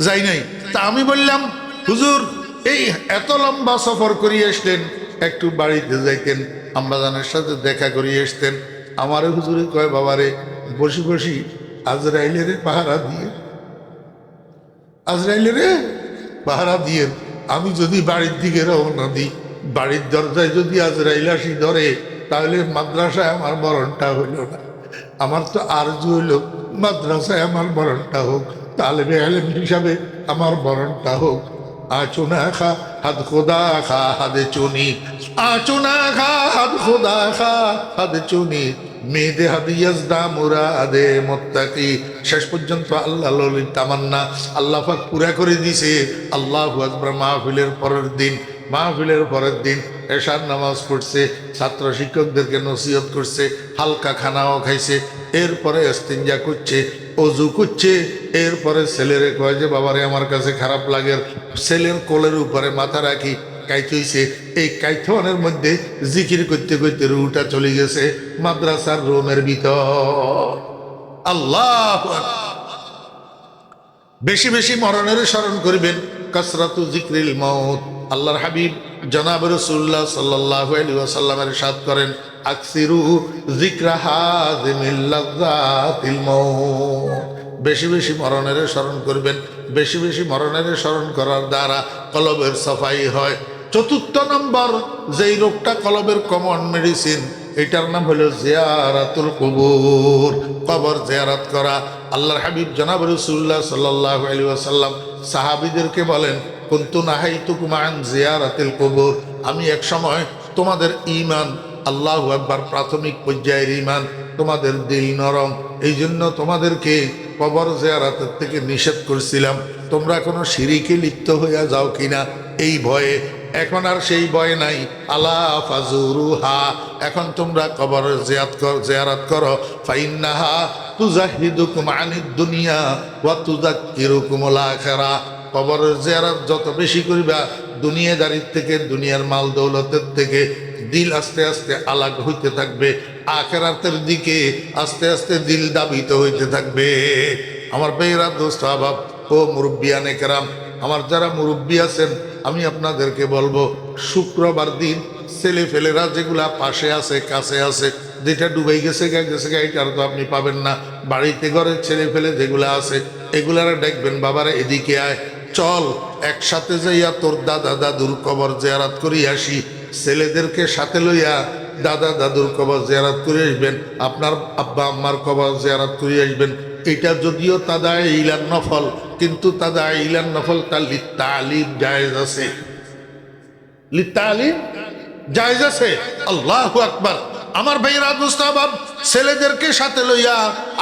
যাই নাই। তা আমি বললাম, হুজুর এই এত লম্বা সফর করিয়ে আসলেন, একটু বাড়িতে যাইতেন, আম্মাজানের সাথে দেখা করিয়ে আসতেন। আমারে হুজুরে কয়, বাবারে বসি বসি আজরাইলের পাহারা দিয়ে, আজরাইলের পাহারা দিয়ে আমি যদি বাড়ির দিকে রওনা দিই, বাড়ির দরজায় যদি আজরাইল আসি ধরে, তাহলে মাদ্রাসায় আমার মরণটা হইল না। আমার তো আরজু হইল মাদ্রাসায় আমার মরণটা হোক, তালেবে আলেম হিসাবে আমার মরণটা হোক। আচুনা খা হাত খোদা খা হাদে চুনি, আচুনা খা হাত খোদা খা হাদে চুনি, মেয়েদে হাদিয়াজদা মুরাদে মুত্তাকি। শেষ পর্যন্ত আল্লাহ ললিত তামান্না আল্লাহ পাক পুরা করে দিছে। আল্লাহু আকবার। মাহফিলের পরের দিন এশার নামাজ পড়ছে, ছাত্র শিক্ষকদেরকে নসিহত করছে, হালকা খানাও খাইছে, এরপরে ইস্তিনজা করছে, অজু করছে, এরপরে ছেলেরে কয় যে বাবারে আমার কাছে খারাপ লাগে, ছেলের কোলের উপরে মাথা রাখি কাইতেছে। এই কাইথনের মধ্যে জিকির করতে করতে রুটা চলে গেছে মাদ্রাসার রুমের ভিতর। আল্লাহ বেশি বেশি মরণের স্মরণ করবেন। কাসরাতু জিক্রিল মাউত। আল্লাহর হাবিব জনাব রাসূলুল্লাহ সাল্লাল্লাহু আলাইহি ওয়াসাল্লাম ইরশাদ করেন, আকসিরু যিকরা হাযিমিল লাযাতিল মাউত। বেশি বেশি মরণের স্মরণ করবেন। বেশি বেশি মরণের স্মরণ করার দ্বারা কলবের সাফাই হয়। চতুর্থ নম্বর যেই রোগটা কলবের কমন মেডিসিন, এটার নাম হলো জিয়ারাতুল কুবুর, কবর জিয়ারত করা। আল্লাহর হাবিব জনাব রাসূলুল্লাহ সাল্লাল্লাহু আলাইহি ওয়াসাল্লাম সাহাবীদেরকে বলেন, কুনতু নাহাইতুকুম আন জিয়ারাতিল কুবুর। আমি এক সময় তোমাদের ঈমান, আল্লাহু আকবার, প্রাথমিক পর্যায়ের ঈমান, তোমাদের দিল নরম, এই জন্য তোমাদেরকে কবর জিয়ারতের থেকে নিষেধ করছিলাম। তোমরা কোনো শিরিকে লিপ্ত হইয়া যাও কিনা এই ভয়ে। এখন আর সেই ভয় নাই। আলা ফাজুরুহা, এখন তোমরা কবর জিয়ারত করো। ফাইন্নাহা তুজাহিদুকুম আনিদ দুনিয়া ওয়া তুযাক্কিরুকুমুল আখিরা। কবরের জিয়ারত যত বেশি করিবা, দুনিয়াদারির থেকে, দুনিয়ার মাল দৌলতের থেকে দিল আস্তে আস্তে আলাগ হইতে থাকবে, আখিরাতের দিকে আস্তে আস্তে দিল দাবিত হইতে থাকবে। আমার ভাইরা, দোস্ত আহবাব ও মুরব্বিয়ানে কেরাম, আমার যারা মুরব্বী আছেন, আমি আপনাদেরকে বলবো, শুক্রবার দিন ছেলে ফেলেরা যেগুলা পাশে আছে, কাছে আছে, যেটা ডুবাই গেছে এটার তো আপনি পাবেন না। বাড়িতে ঘরে ছেলে ফেলে যেগুলা আছে, এগুলারা দেখবেন, বাবারা এদিকে আয়, চল একসাথে যাইয়া তোর দাদা দাদুর কবর জিয়ারত করি আসি। ছেলেদেরকে সাথে লইয়া দাদা দাদুর কবর জিয়ারত করে আসবেন, আপনার আব্বা আম্মার কবর জিয়ারত করে আসবেন। এটা যদিও তাদা ইলান নফল, কিন্তু তাদা ইলান নফল তার লিত্তালিম জায়েজ আছে, লিত্তালিম জায়েজ আছে। আল্লাহু আকবার। আমার ভাইরা, মুস্তাহাব, ছেলেদেরকে সাথে লইয়া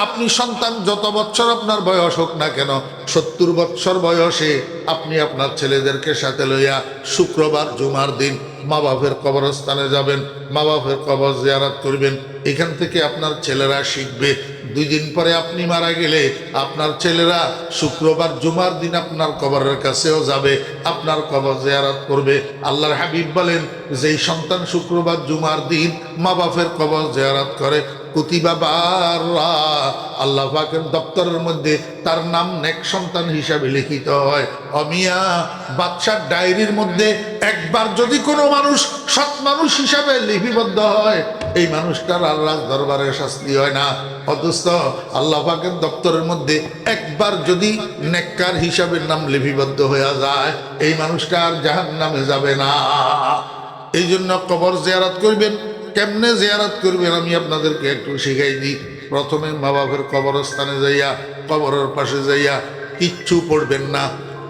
আপনি সন্তান যত বছর আপনার বয়স হোক না কেন, 70 বছর বয়সে আপনি আপনার ছেলেদেরকে সাথে লইয়া শুক্রবার জুমার দিন মা বাপের কবরস্থানে যাবেন, মা বাপের কবর জিয়ারত করবেন। এখান থেকে আপনার ছেলেরা শিখবে। 2 দিন পরে আপনি মারা গেলে আপনার ছেলেরা শুক্রবার জুমার দিন আপনার কবরের কাছেও যাবে, আপনার কবর জিয়ারত করবে। আল্লাহর হাবিব বলেন, যেই সন্তান শুক্রবার জুমার দিন মা বাপের কবর জিয়ারত করে, কুতিবা বাররা, আল্লাহ পাকের দপ্তরের মধ্যে তার নাম নেক সন্তান হিসাবে লিখিত হয়। অমিয়া বাদশার ডায়েরির মধ্যে একবার যদি কোনো মানুষ সৎ মানুষ হিসাবে লিপিবদ্ধ হয়, এই মানুষটার আল্লাহর দরবারে শাস্তি হয় না। অথচ আল্লাহ পাকের দপ্তরের মধ্যে একবার যদি নেককার হিসাবে নাম লিপিবদ্ধ হয়ে যায়, এই মানুষটা আর জাহান্নামে যাবে না। এই জন্য কবর জিয়ারত করবেন। কেমনে জিয়ারত করবেন আমি আপনাদেরকে একটু শিখাই দিই। প্রথমে মা বাপের কবরস্থানে যাইয়া, কবরের পাশে যাইয়া কিচ্ছু পড়বেন না,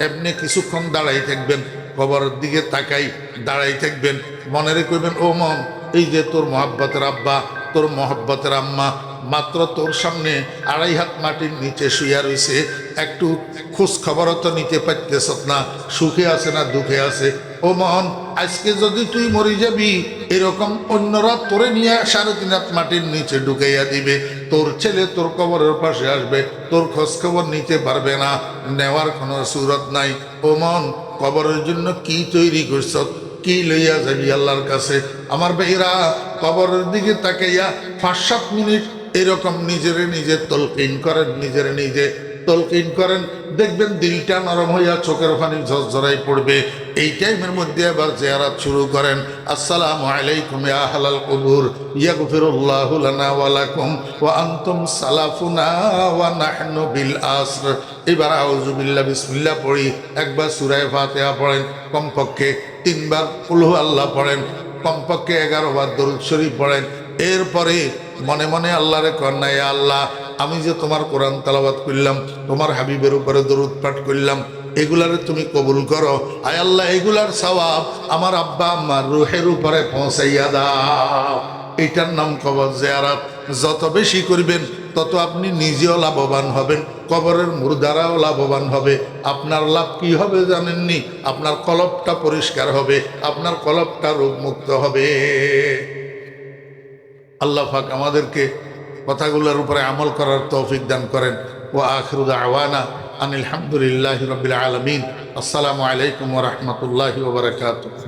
এমনি কিছুক্ষণ দাঁড়াই থাকবেন, কবরের দিকে তাকাই দাঁড়াই থাকবেন। মনে রেখবেন, ও মন, এই যে তোর মহাব্বতের আব্বা, তোর মহাব্বতের আম্মা মাত্র তোর সামনে 2.5 হাত মাটির নিচে শুইয়া রয়েছে, একটু খোঁজ খবরও তো নিতে পারতেছ না, সুখে আছে না দুঃখে আছে। ও মন, আজকে যদি তুই মরি যাবি, এরকম অন্যরা তোরে নিয়ে 3.5 হাত মাটির নিচে ঢুকাইয়া দিবে, তোর ছেলে তোর কবরের পাশে আসবে, তোর খোঁজ খবর নিতে পারবে না, নেওয়ার কোনো সুরত নাই। ও মন, কবরের জন্য কি তৈরি করছ, কি লইয়া যাবি আল্লাহর কাছে? আমার ভাইরা, কবরের দিকে তাকাইয়া 5-7 মিনিট এরকম নিজেরে নিজে তলকিন করেন, নিজেরে নিজে তলকিন করেন, দেখবেন দিলটা নরম হইয়া চোখের পানি ঝরঝরাই পড়বে। এই টাইমের মধ্যে আবার জিয়ারত শুরু করেন। আসসালামু আলাইকুম ইয়া আহলাল কুবুর ইয়াগফিরুল্লাহু লানা ওয়া লাকুম ওয়া আনতুম সালাফুনা ওয়া নাহনু বিল আসর। এবার আউযু বিল্লাহ বিসমিল্লাহ পড়ি, একবার সূরা ফাতিহা পড়েন, কমপক্ষে 3 বার কুল হু আল্লাহ পড়েন, কমপক্ষে 11 বার দরুদ শরীফ পড়েন। এরপরে মনে মনে আল্লাহরে কন্যা, ইয়া আল্লাহ, আমি যে তোমার কোরআন তেলাওয়াত করলাম, তোমার হাবিবের উপরে দরুদ পাঠ করলাম, এগুলারে তুমি কবুল করো। আয় আল্লাহ, এগুলার সওয়াব আমার আব্বা আম্মার রুহের উপরে পৌঁছাইয়া দাও। এটার নাম কবর জিয়ারত। যত বেশি করবেন তত আপনি নিজেও লাভবান হবেন, কবরের মুর্দারাও লাভবান হবে। আপনার লাভ কি হবে জানেননি? আপনার কলবটা পরিষ্কার হবে, আপনার কলবটা রোগমুক্ত হবে। আল্লাহ পাক আমাদেরকে কথাগুলোর উপরে আমল করার তৌফিক দান করেন। ওয়া আখিরু দাওয়ানা আনিল হামদুলিল্লাহি রাব্বিল আলামিন। আসসালামু আলাইকুম ওয়া রাহমাতুল্লাহি ওয়া বারাকাতুহু।